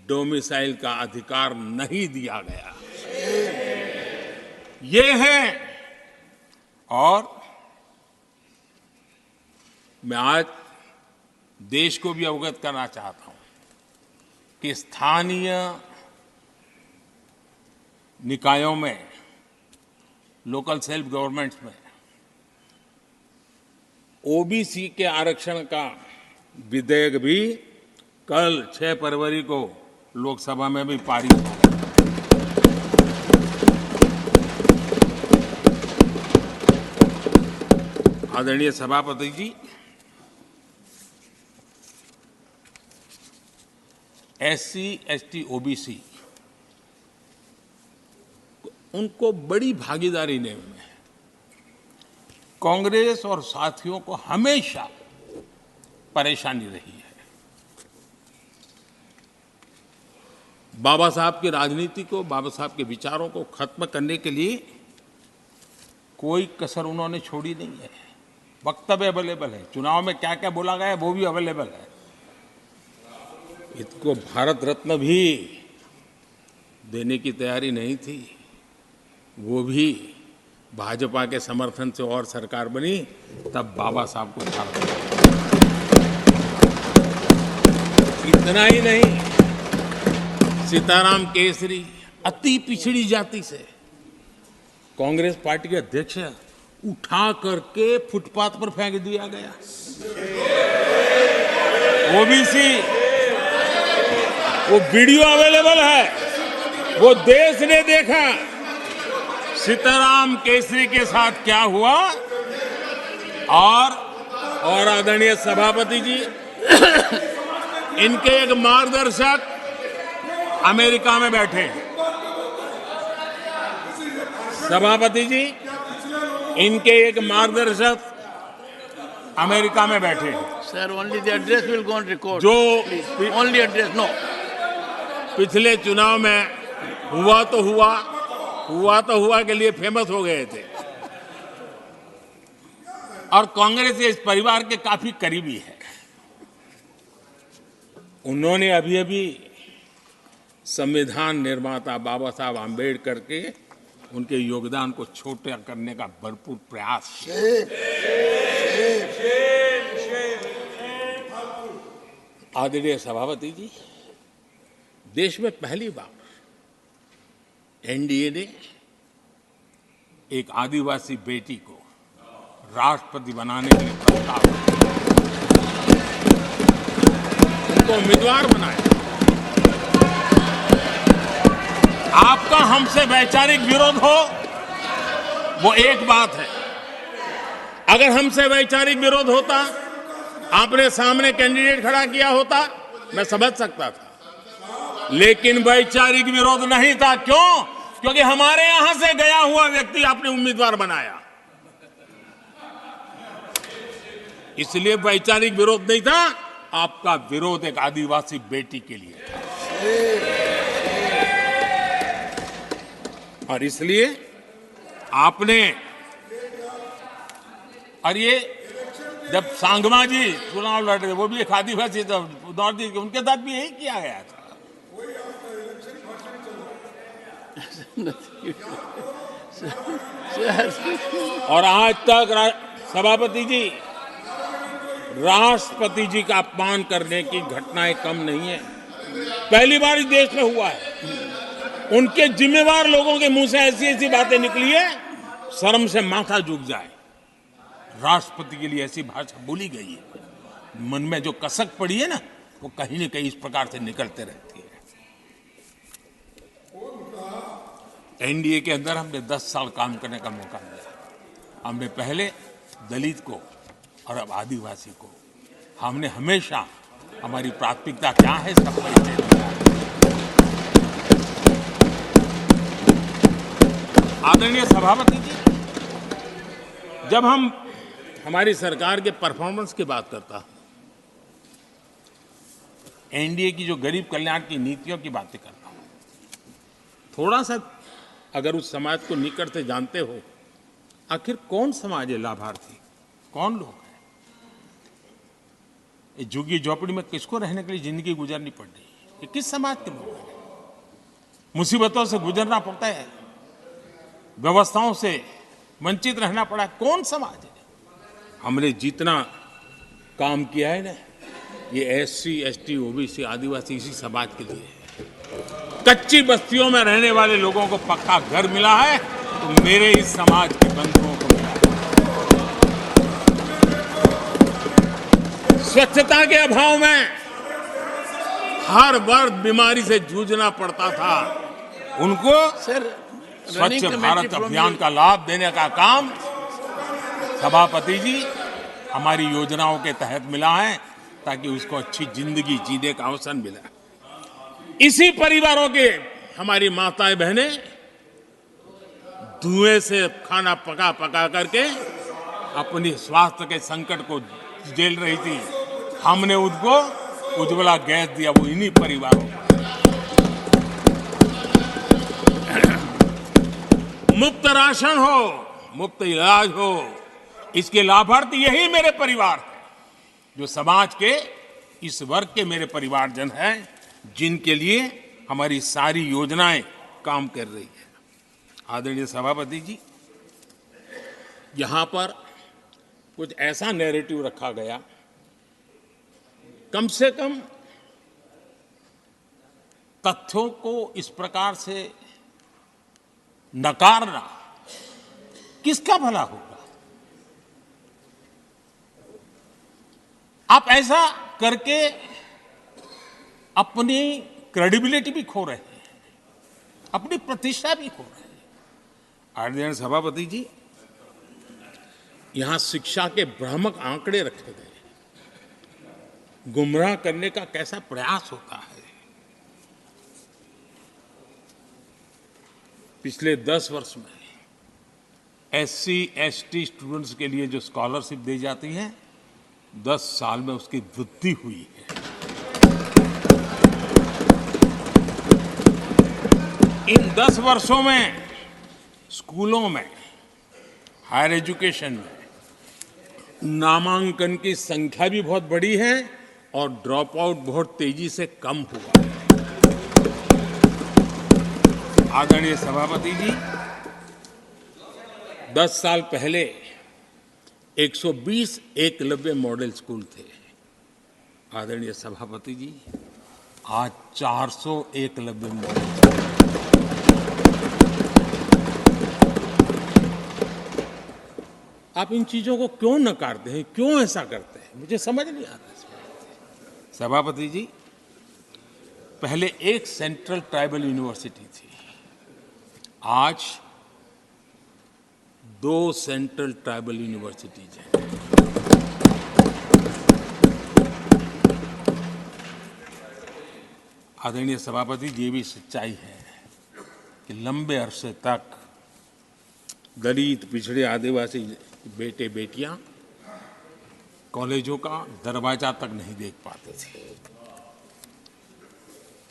डोमिसाइल का अधिकार नहीं दिया गया। ये है। और मैं आज देश को भी अवगत करना चाहता हूं कि स्थानीय निकायों में, लोकल सेल्फ गवर्नमेंट्स में ओबीसी के आरक्षण का विधेयक भी कल 6 फरवरी को लोकसभा में भी पारित होगा। आदरणीय सभापति जी, एससी, एसटी, ओबीसी उनको बड़ी भागीदारी लेने में कांग्रेस और साथियों को हमेशा परेशानी रही है। बाबा साहब की राजनीति को, बाबा साहब के विचारों को खत्म करने के लिए कोई कसर उन्होंने छोड़ी नहीं है। वक्तव्य अवेलेबल है, चुनाव में क्या क्या बोला गया है वो भी अवेलेबल है। इसको भारत रत्न भी देने की तैयारी नहीं थी, वो भी भाजपा के समर्थन से और सरकार बनी, तब बाबा साहब को भारत रत्न। इतना ही नहीं, सीताराम केसरी अति पिछड़ी जाति से कांग्रेस पार्टी के अध्यक्ष उठा करके फुटपाथ पर फेंक दिया गया। ओबीसी, वो वीडियो अवेलेबल है, वो देश ने देखा सीताराम केसरी के साथ क्या हुआ। और आदरणीय सभापति जी, इनके एक मार्गदर्शक अमेरिका में बैठे हैं। सभापति जी, इनके एक मार्गदर्शक अमेरिका में बैठे हैं। Sir, only the address will go on record. जो Only address, no. पिछले चुनाव में हुआ तो हुआ के लिए फेमस हो गए थे, और कांग्रेस इस परिवार के काफी करीबी है। उन्होंने अभी संविधान निर्माता बाबा साहब आम्बेडकर के उनके योगदान को छोटा करने का भरपूर प्रयास आदरणीय सभापति जी, देश में पहली बार एनडीए ने एक आदिवासी बेटी को राष्ट्रपति बनाने के लिए प्रस्ताव, उनको उम्मीदवार बनाया। आपका हमसे वैचारिक विरोध हो वो एक बात है, अगर हमसे वैचारिक विरोध होता, आपने सामने कैंडिडेट खड़ा किया होता, मैं समझ सकता था, लेकिन वैचारिक विरोध नहीं था। क्यों? क्योंकि हमारे यहां से गया हुआ व्यक्ति आपने उम्मीदवार बनाया, इसलिए वैचारिक विरोध नहीं था। आपका विरोध एक आदिवासी बेटी के लिए था, और इसलिए आपने, और ये जब सांगमा जी चुनाव लड़ रहे, वो भी एक आदिवासी था, उनके साथ भी यही किया गया था। और आज तक सभापति जी, राष्ट्रपति जी का अपमान करने की घटनाएं कम नहीं है, पहली बार इस देश में हुआ है। उनके जिम्मेवार लोगों के मुंह से ऐसी बातें निकली है, शर्म से माथा झुक जाए। राष्ट्रपति के लिए ऐसी भाषा बोली गई है, मन में जो कसक पड़ी है ना, वो कहीं न कहीं इस प्रकार से निकलते रहती है। एनडीए के अंदर हमने 10 साल काम करने का मौका मिला। हमने पहले दलित को और अब आदिवासी को, हमने हमेशा हमारी प्राथमिकता क्या है, इसका परिचय दिया। आदरणीय सभापति जी, जब हम हमारी सरकार के परफॉर्मेंस की बात करता हूं, एनडीए की जो गरीब कल्याण की नीतियों की बातें करता हूं, थोड़ा सा अगर उस समाज को निकट से जानते हो, आखिर कौन समाज है लाभार्थी, कौन लोग हैं? ये झुग्गी झोपड़ी में किसको रहने के लिए जिंदगी गुजारनी पड़ रही है? ये किस समाज के लोग हैं? मुसीबतों से गुजरना पड़ता है, व्यवस्थाओं से वंचित रहना पड़ा है, कौन समाज है? हमने जितना काम किया है ना, ये एससी, एसटी, ओबीसी, आदिवासी इसी समाज के लिए है। कच्ची बस्तियों में रहने वाले लोगों को पक्का घर मिला है, तो मेरे इस समाज के बंधुओं को मिला है। स्वच्छता के अभाव में हर वर्ग बीमारी से जूझना पड़ता था, उनको स्वच्छ भारत अभियान का लाभ देने का काम सभापति जी हमारी योजनाओं के तहत मिला है, ताकि उसको अच्छी जिंदगी जीने का अवसर मिला। इसी परिवारों के हमारी माताएं बहनें धुएं से खाना पका पका करके अपनी स्वास्थ्य के संकट को झेल रही थी, हमने उनको उज्ज्वला गैस दिया, वो इन्हीं परिवारों को। मुफ्त राशन हो, मुफ्त इलाज हो, इसके लाभार्थी यही मेरे परिवार हैं, जो समाज के इस वर्ग के मेरे परिवारजन हैं, जिनके लिए हमारी सारी योजनाएं काम कर रही है। आदरणीय सभापति जी, यहां पर कुछ ऐसा नैरेटिव रखा गया, कम से कम तथ्यों को इस प्रकार से नकारना किसका भला होगा? आप ऐसा करके अपनी क्रेडिबिलिटी भी खो रहे हैं, अपनी प्रतिष्ठा भी खो रहे हैं। आदरणीय सभापति जी, यहां शिक्षा के भ्रामक आंकड़े रखे गए, गुमराह करने का कैसा प्रयास होता है। पिछले 10 वर्ष में एससी, एसटी स्टूडेंट्स के लिए जो स्कॉलरशिप दी जाती है, 10 साल में उसकी वृद्धि हुई है। इन 10 वर्षों में स्कूलों में, हायर एजुकेशन में नामांकन की संख्या भी बहुत बढ़ी है और ड्रॉप आउट बहुत तेजी से कम हुआ है। आदरणीय सभापति जी, 10 साल पहले 120 एकलव्य मॉडल स्कूल थे। आदरणीय सभापति जी, आज 400 एकलव्य मॉडल। आप इन चीजों को क्यों नकारते हैं, क्यों ऐसा करते हैं, मुझे समझ नहीं आता। सभापति जी, पहले एक सेंट्रल ट्राइबल यूनिवर्सिटी थी, आज 2 सेंट्रल ट्राइबल यूनिवर्सिटीज हैं। आदरणीय सभापति जी, ये भी सच्चाई है कि लंबे अरसे तक दलित, पिछड़े, आदिवासी बेटे बेटियां कॉलेजों का दरवाजा तक नहीं देख पाते थे।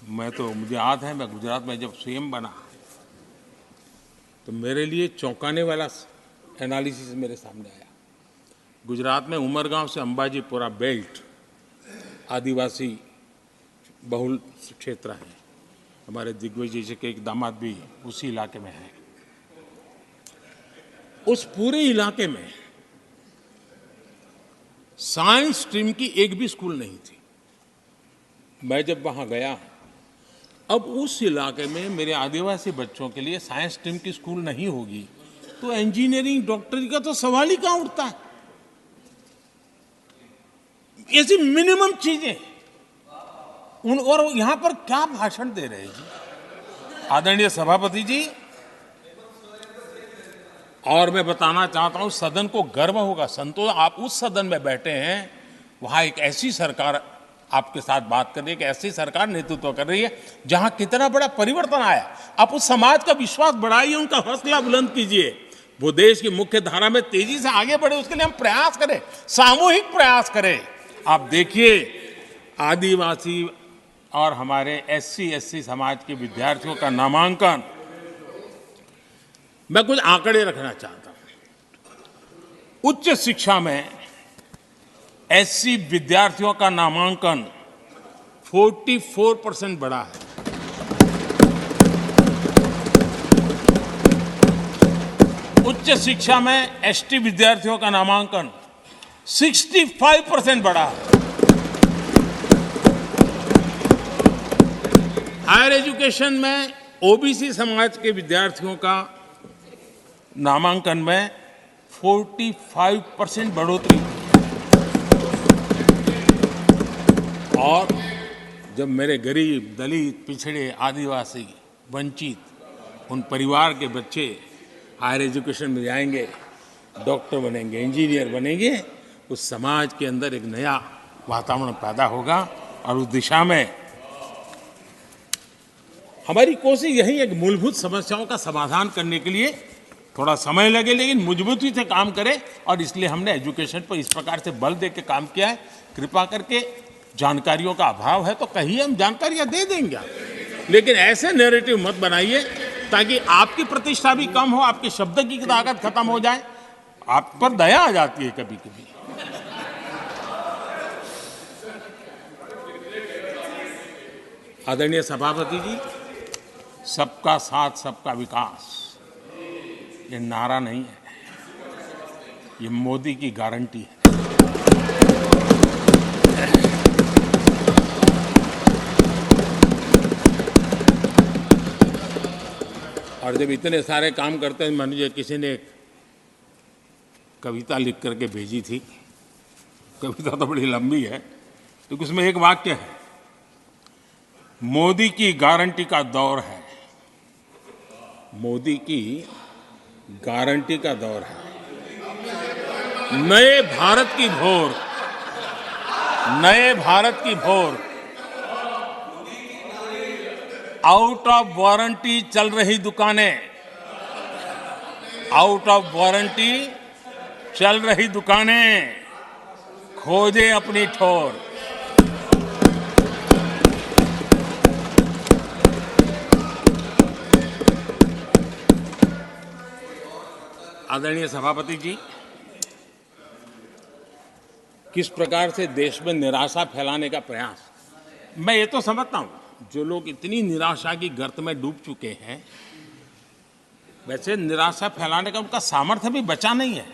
मुझे याद है, मैं गुजरात में जब सीएम बना तो मेरे लिए चौंकाने वाला एनालिसिस मेरे सामने आया। गुजरात में उमरगांव से अंबाजीपुरा बेल्ट आदिवासी बहुल क्षेत्र है। हमारे दिग्विजय जी के एक दामाद भी उसी इलाके में है। उस पूरे इलाके में साइंस स्ट्रीम की एक भी स्कूल नहीं थी। मैं जब वहां गया, अब उस इलाके में मेरे आदिवासी बच्चों के लिए साइंस स्ट्रीम की स्कूल नहीं होगी तो इंजीनियरिंग, डॉक्टरी का तो सवाल ही कहां उठता है। ऐसी मिनिमम चीजें और यहां पर क्या भाषण दे रहे हैं जी। आदरणीय सभापति जी, और मैं बताना चाहता हूं, सदन को गर्व होगा, संतोष, आप उस सदन में बैठे हैं, वहां एक ऐसी सरकार आपके साथ बात कर रही है कि ऐसी सरकार नेतृत्व कर रही है जहां कितना बड़ा परिवर्तन आया। आप उस समाज का विश्वास बढ़ाइए, उनका हौसला बुलंद कीजिए, वो देश की मुख्य धारा में तेजी से आगे बढ़े, उसके लिए हम प्रयास करें, सामूहिक प्रयास करें। आप देखिए, आदिवासी और हमारे SC SC समाज के विद्यार्थियों का नामांकन, मैं कुछ आंकड़े रखना चाहता हूं। उच्च शिक्षा में SC विद्यार्थियों का नामांकन 44% बढ़ा है। उच्च शिक्षा में ST विद्यार्थियों का नामांकन 65% बढ़ा है। हायर एजुकेशन में OBC समाज के विद्यार्थियों का नामांकन में 45% बढ़ोतरी। और जब मेरे गरीब, दलित, पिछड़े, आदिवासी, वंचित उन परिवार के बच्चे हायर एजुकेशन में जाएंगे, डॉक्टर बनेंगे, इंजीनियर बनेंगे, उस समाज के अंदर एक नया वातावरण पैदा होगा। और उस दिशा में हमारी कोशिश यही है कि मूलभूत समस्याओं का समाधान करने के लिए थोड़ा समय लगे, लेकिन मजबूती से काम करें। और इसलिए हमने एजुकेशन पर इस प्रकार से बल दे के काम किया है। कृपा करके, जानकारियों का अभाव है तो कहीं हम जानकारियां दे देंगे, लेकिन ऐसे नैरेटिव मत बनाइए ताकि आपकी प्रतिष्ठा भी कम हो, आपके शब्द की ताकत खत्म हो जाए। आप पर दया आ जाती है कभी कभी। आदरणीय सभापति जी, सबका साथ सबका विकास ये नारा नहीं है, ये मोदी की गारंटी है। और जब इतने सारे काम करते हैं, मान लीजिए किसी ने कविता लिख करके भेजी थी, कविता तो बड़ी लंबी है, तो उसमें एक वाक्य है, मोदी की गारंटी का दौर है। मोदी की गारंटी का दौर है। नए भारत की भोर, नए भारत की भोर, आउट ऑफ वारंटी चल रही दुकानें, आउट ऑफ वारंटी चल रही दुकानें, खोजे अपनी ठोर। आदरणीय सभापति जी, किस प्रकार से देश में निराशा फैलाने का प्रयास, मैं ये तो समझता हूं, जो लोग इतनी निराशा की गर्त में डूब चुके हैं, वैसे निराशा फैलाने का उनका सामर्थ्य भी बचा नहीं है,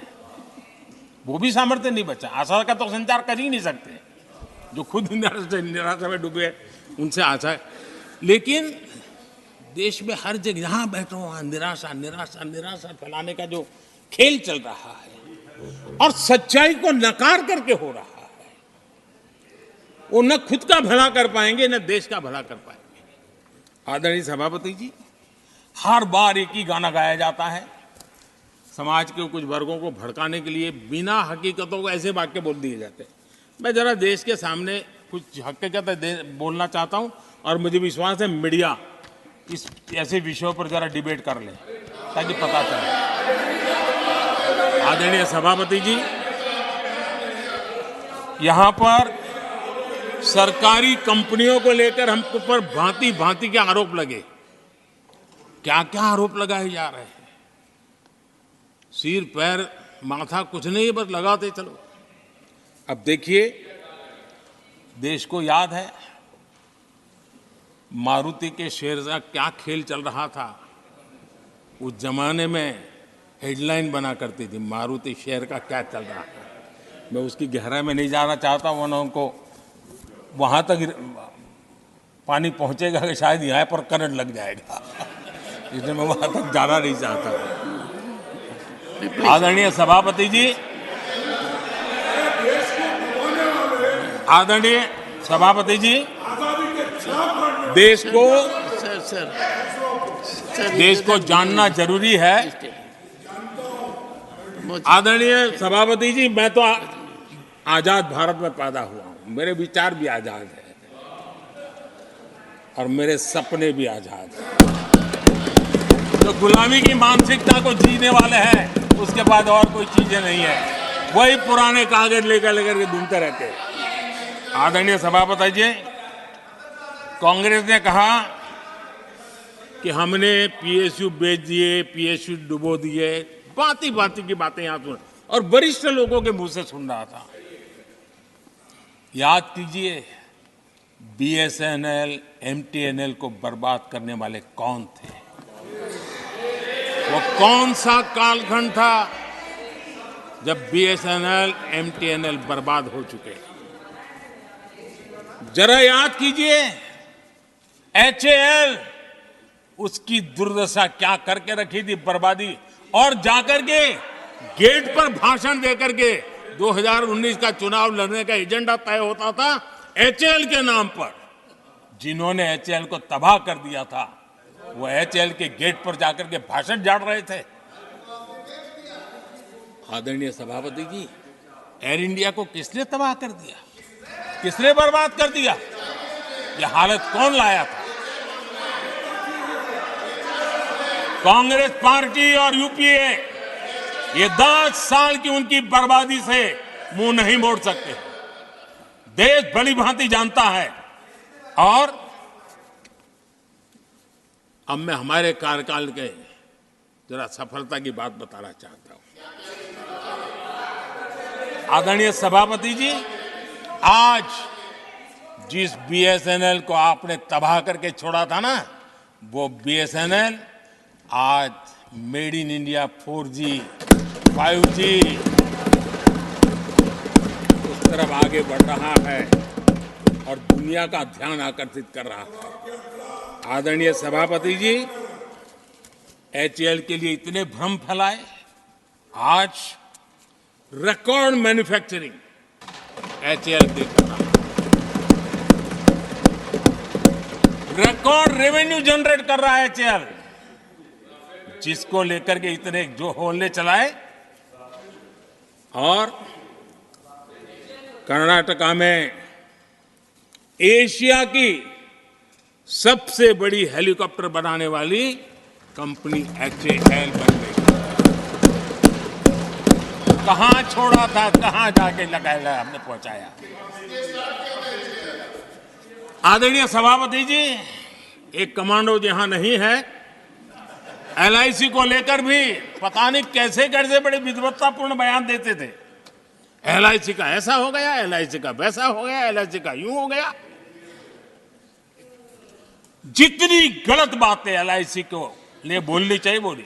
वो भी सामर्थ्य नहीं बचा। आशा का तो संचार कर ही नहीं सकते, जो खुद निराशा में डूबे उनसे आशा है। लेकिन देश में हर जगह जहां बैठो वहां निराशा निराशा निराशा फैलाने का जो खेल चल रहा है और सच्चाई को नकार करके हो रहा है, वो न खुद का भला कर पाएंगे न देश का भला कर पाएंगे। आदरणीय सभापति जी, हर बार एक ही गाना गाया जाता है, समाज के कुछ वर्गों को भड़काने के लिए बिना हकीकतों को ऐसे वाक्य बोल दिए जाते हैं। मैं जरा देश के सामने कुछ हकीकतें बोलना चाहता हूं और मुझे विश्वास है मीडिया इस ऐसे विषयों पर जरा डिबेट कर ले ताकि पता चले। आदरणीय सभापति जी, यहां पर सरकारी कंपनियों को लेकर हम पर भांति भांति के आरोप लगे। क्या क्या आरोप लगाए जा रहे हैं, सिर पैर माथा कुछ नहीं, बस लगाते चलो। अब देखिए, देश को याद है मारुति के शेयर का क्या खेल चल रहा था। उस जमाने में हेडलाइन बना करती थी, मारुति शेयर का क्या चल रहा था। मैं उसकी गहराई में नहीं जाना चाहता, वरना उनको वहां तक पानी पहुंचेगा कि शायद यहाँ पर करंट लग जाएगा, इसलिए मैं वहां तक जाना नहीं चाहता। आदरणीय सभापति जी, आदरणीय सभापति जी, देश को जानना जरूरी है। आदरणीय सभापति जी, मैं तो आजाद भारत में पैदा हुआ हूं, मेरे विचार भी आजाद है और मेरे सपने भी आजाद हैं। तो गुलामी की मानसिकता को जीने वाले हैं, उसके बाद और कोई चीजें नहीं है, वही पुराने कागज लेकर के घूमते रहते हैं। आदरणीय सभापति जी, कांग्रेस ने कहा कि हमने पीएसयू बेच दिए, पीएसयू डुबो दिए, बाती बाती की बातें यहां सुन और वरिष्ठ लोगों के मुंह से सुन रहा था। याद कीजिए, बीएसएनएल, एमटीएनएल को बर्बाद करने वाले कौन थे? वो कौन सा कालखंड था जब बीएसएनएल, एमटीएनएल बर्बाद हो चुके? जरा याद कीजिए, एचएएल, उसकी दुर्दशा क्या करके रखी थी, बर्बादी। और जाकर के गेट पर भाषण देकर के 2019 का चुनाव लड़ने का एजेंडा तय होता था एचएएल के नाम पर। जिन्होंने एचएएल को तबाह कर दिया था, वो एचएएल के गेट पर जाकर के भाषण झाड़ रहे थे। आदरणीय सभापति जी, एयर इंडिया को किसने तबाह कर दिया, किसने बर्बाद कर दिया? ये हालत कौन लाया था? कांग्रेस पार्टी और यूपीए ये 10 साल की उनकी बर्बादी से मुंह नहीं मोड़ सकते। देश भली भांति जानता है। और अब मैं हमारे कार्यकाल के जरा सफलता की बात बताना चाहता हूं। आदरणीय सभापति जी, आज जिस बीएसएनएल को आपने तबाह करके छोड़ा था ना, वो बीएसएनएल आज made in India 4G, 5G उस तरफ आगे बढ़ रहा है और दुनिया का ध्यान आकर्षित कर रहा है। आदरणीय सभापति जी, एचएएल के लिए इतने भ्रम फैलाए, आज रिकॉर्ड मैन्युफैक्चरिंग एचएएल के कर रहा है, रिकॉर्ड रेवेन्यू जनरेट कर रहा है एचएएल, जिसको लेकर के इतने जो होले चलाए। और कर्नाटका में एशिया की सबसे बड़ी हेलीकॉप्टर बनाने वाली कंपनी एचएएल बन गई। कहां छोड़ा था, कहां जाके लगाया, हमने पहुंचाया। आदरणीय सभापति जी, एक कमांडो यहां नहीं है, एलआईसी को लेकर भी पता नहीं कैसे कैसे बड़े विद्वत्तापूर्ण बयान देते थे। एलआईसी का ऐसा हो गया, एलआईसी का वैसा हो गया, एलआईसी का यूं हो गया। जितनी गलत बातें एलआईसी को लिए बोलनी चाहिए बोली।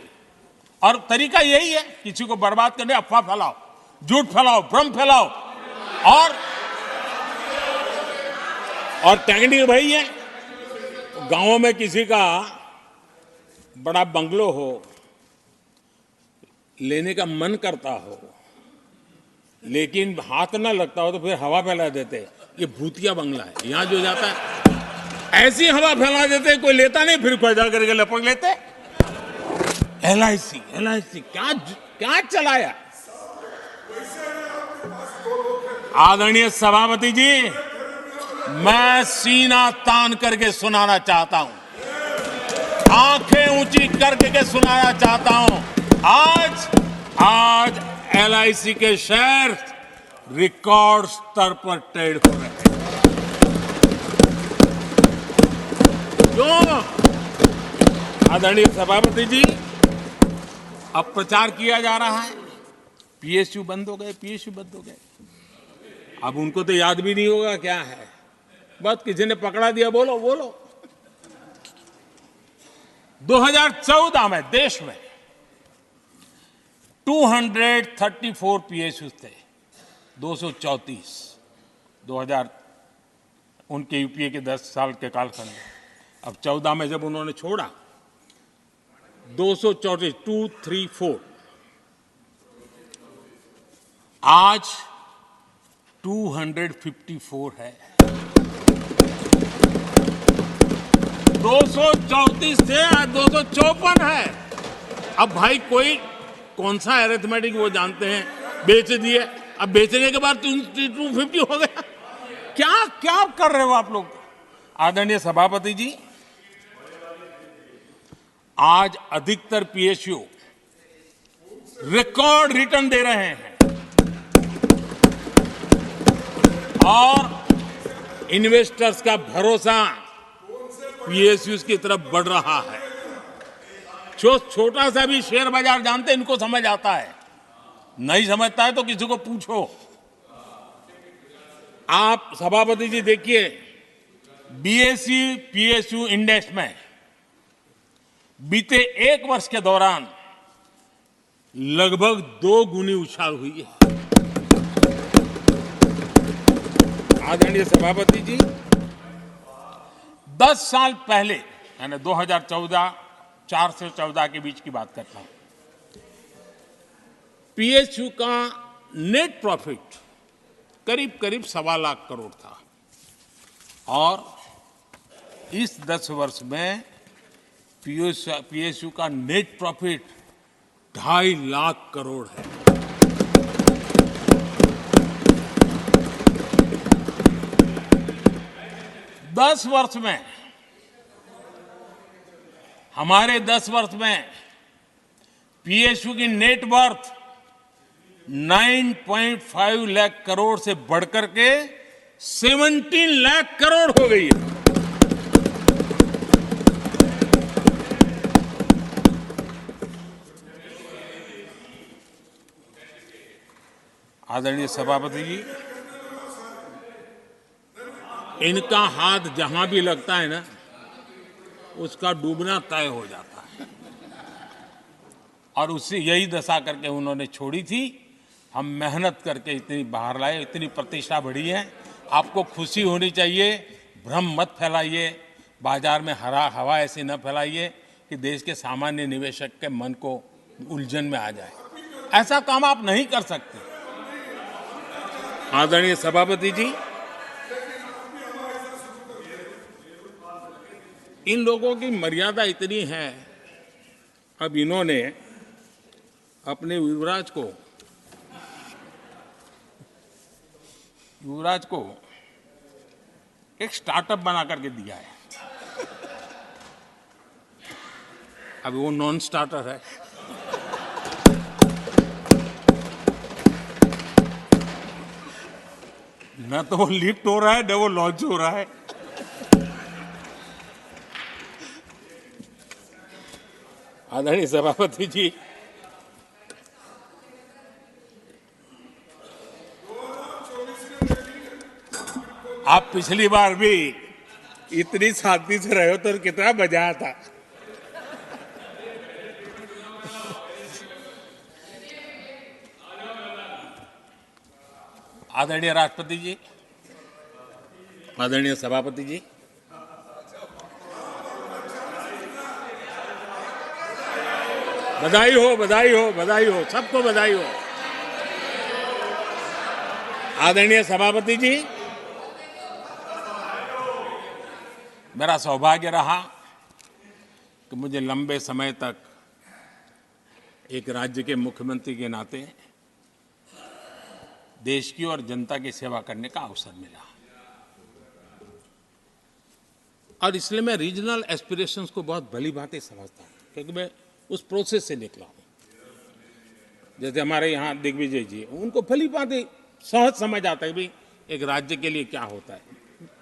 और तरीका यही है, किसी को बर्बाद करने, अफवाह फैलाओ, झूठ फैलाओ, भ्रम फैलाओ। और टेक्निक वही है, गांवों में किसी का बड़ा बंगलो हो, लेने का मन करता हो, लेकिन हाथ ना लगता हो तो फिर हवा फैला देते, ये भूतिया बंगला है। यहां जो जाता है ऐसी हवा फैला देते, कोई लेता नहीं, फिर पैदा करके लपक लेते। एलआईसी क्या क्या चलाया। आदरणीय सभापति जी, मैं सीना तान करके सुनाना चाहता हूं, आंखें ऊंची करके सुनाना चाहता हूं, आज एलआईसी के शेयर रिकॉर्ड स्तर पर ट्रेड हो रहे हैं। क्यों? आदरणीय सभापति जी, अब प्रचार किया जा रहा है, पीएसयू बंद हो गए, पीएसयू बंद हो गए। अब उनको तो याद भी नहीं होगा क्या है, बस किसी ने पकड़ा दिया, बोलो बोलो। 2014 में देश में 234 पीएसयू थे, 234 2000 उनके यूपीए के 10 साल के कालखंड में। अब 14 में जब उन्होंने छोड़ा, 234 आज 254 है। 234 से आज 254 है। अब भाई कोई कौन सा अरिथमेटिक वो जानते हैं, बेच दिए, अब बेचने के बाद 250 हो गया। क्या क्या कर रहे हो आप लोग? आदरणीय सभापति जी, आज अधिकतर पीएसयू रिकॉर्ड रिटर्न दे रहे हैं और इन्वेस्टर्स का भरोसा पीएसयूज की तरफ बढ़ रहा है। जो छोटा सा भी शेयर बाजार जानते हैं, इनको समझ आता है। नहीं समझता है तो किसी को पूछो। आप सभापति जी देखिए, बीएसई पीएसयू इंडेक्स में बीते 1 वर्ष के दौरान लगभग 2 गुनी उछाल हुई है। आदरणीय सभापति जी, 10 साल पहले, यानी 2014, 4 से 14 के बीच की बात करता हूं, पीएसयू का नेट प्रॉफिट करीब करीब 1.25 लाख करोड़ था और इस 10 वर्ष में पीएसयू का नेट प्रॉफिट 2.5 लाख करोड़ है। हमारे 10 वर्ष में पीएसयू की नेट वर्थ 9.5 लाख करोड़ से बढ़कर के 17 लाख करोड़ हो गई है। आदरणीय सभापति जी, इनका हाथ जहां भी लगता है ना, उसका डूबना तय हो जाता है और उससे यही दशा करके उन्होंने छोड़ी थी। हम मेहनत करके इतनी बाहर लाए, इतनी प्रतिष्ठा बढ़ी है। आपको खुशी होनी चाहिए, भ्रम मत फैलाइए, बाजार में हवा ऐसी न फैलाइए कि देश के सामान्य निवेशक के मन को उलझन में आ जाए। ऐसा काम आप नहीं कर सकते। आदरणीय सभापति जी, इन लोगों की मर्यादा इतनी है, अब इन्होंने अपने युवराज को एक स्टार्टअप बना करके दिया है। अभी वो नॉन स्टार्टर है। न तो वो लिफ्ट हो रहा है, न वो लॉन्च हो रहा है। आदरणीय सभापति जी, आप पिछली बार भी इतनी शांति से रहे हो तो कितना मजा आता। आदरणीय राष्ट्रपति जी, आदरणीय सभापति जी, बधाई हो, बधाई हो, बधाई हो, सबको बधाई हो। आदरणीय सभापति जी, मेरा सौभाग्य रहा कि मुझे लंबे समय तक एक राज्य के मुख्यमंत्री के नाते देश की और जनता की सेवा करने का अवसर मिला और इसलिए मैं रीजनल एस्पिरेशंस को बहुत भली भांति समझता हूँ, क्योंकि मैं उस प्रोसेस से निकला हूँ। जैसे हमारे यहाँ दिग्विजय जी, उनको भली भांति सहज समझ आता है भाई एक राज्य के लिए क्या होता है।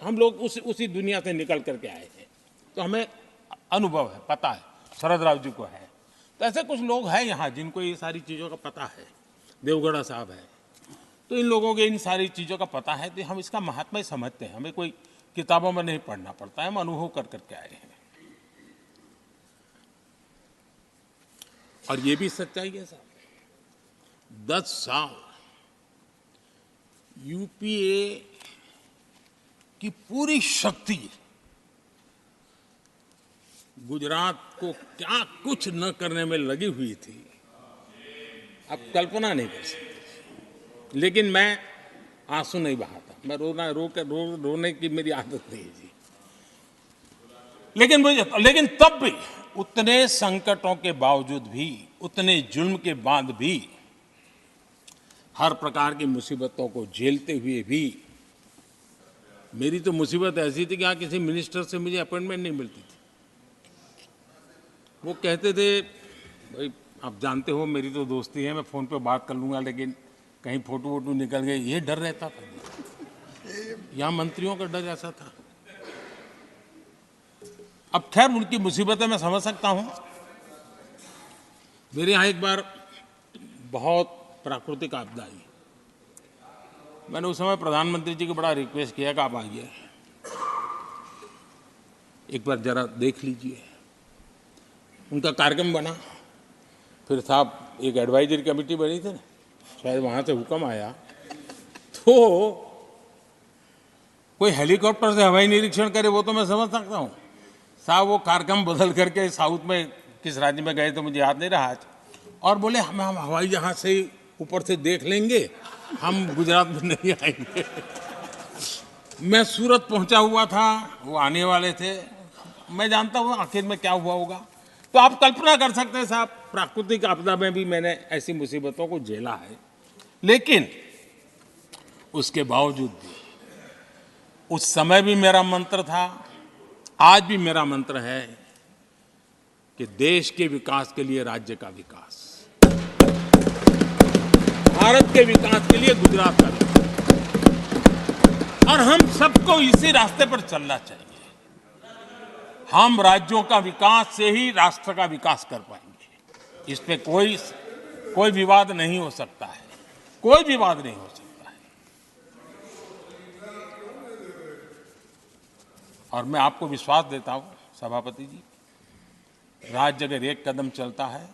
हम लोग उसी दुनिया से निकल करके आए हैं, तो हमें अनुभव है, पता है। शरद राव जी को है, तो ऐसे कुछ लोग हैं यहाँ जिनको ये सारी चीज़ों का पता है। देवगढ़ा साहब है, तो इन लोगों के इन सारी चीज़ों का पता है, तो हम इसका महात्मा ही समझते हैं। हमें कोई किताबों में नहीं पढ़ना पड़ता है, हम अनुभव कर करके आए हैं। और ये भी सच्चाई है साहब, 10 साल यूपीए की पूरी शक्ति गुजरात को क्या कुछ न करने में लगी हुई थी, आप कल्पना नहीं कर सकते। लेकिन मैं आंसू नहीं बहाता, मैं रोने की मेरी आदत नहीं है जी। लेकिन तब भी उतने संकटों के बावजूद भी, उतने जुल्म के बाद भी, हर प्रकार की मुसीबतों को झेलते हुए भी मेरी तो मुसीबत ऐसी थी कि यहाँ किसी मिनिस्टर से मुझे अपॉइंटमेंट नहीं मिलती थी। वो कहते थे भाई आप जानते हो मेरी तो दोस्ती है, मैं फ़ोन पे बात कर लूँगा, लेकिन कहीं फ़ोटो वोटो निकल गए, ये डर रहता था। यहाँ मंत्रियों का डर ऐसा था। अब खैर उनकी मुसीबतें मैं समझ सकता हूँ। मेरे यहाँ एक बार बहुत प्राकृतिक आपदा आई। मैंने उस समय प्रधानमंत्री जी को बड़ा रिक्वेस्ट किया कि आप आइए, एक बार जरा देख लीजिए। उनका कार्यक्रम बना, फिर साहब एक एडवाइजरी कमेटी बनी थी ना, शायद वहाँ से हुक्म आया, तो कोई हेलीकॉप्टर से हवाई निरीक्षण करे वो तो मैं समझ सकता हूँ। साहब वो कार्यक्रम बदल करके साउथ में किस राज्य में गए तो मुझे याद नहीं रहा आज, और बोले हम हवाई जहाज से ऊपर से देख लेंगे, हम गुजरात में नहीं आएंगे। मैं सूरत पहुंचा हुआ था, वो आने वाले थे, मैं जानता हूँ आखिर में क्या हुआ होगा। तो आप कल्पना कर सकते हैं साहब, प्राकृतिक आपदा में भी मैंने ऐसी मुसीबतों को झेला है, लेकिन उसके बावजूद भी उस समय भी मेरा मंत्र था, आज भी मेरा मंत्र है कि देश के विकास के लिए राज्य का विकास, भारत के विकास के लिए गुजरात का विकास, और हम सबको इसी रास्ते पर चलना चाहिए। हम राज्यों का विकास से ही राष्ट्र का विकास कर पाएंगे। इस पे कोई विवाद नहीं हो सकता है, कोई विवाद नहीं हो सकता है। और मैं आपको विश्वास देता हूं सभापति जी, राज्य अगर एक कदम चलता है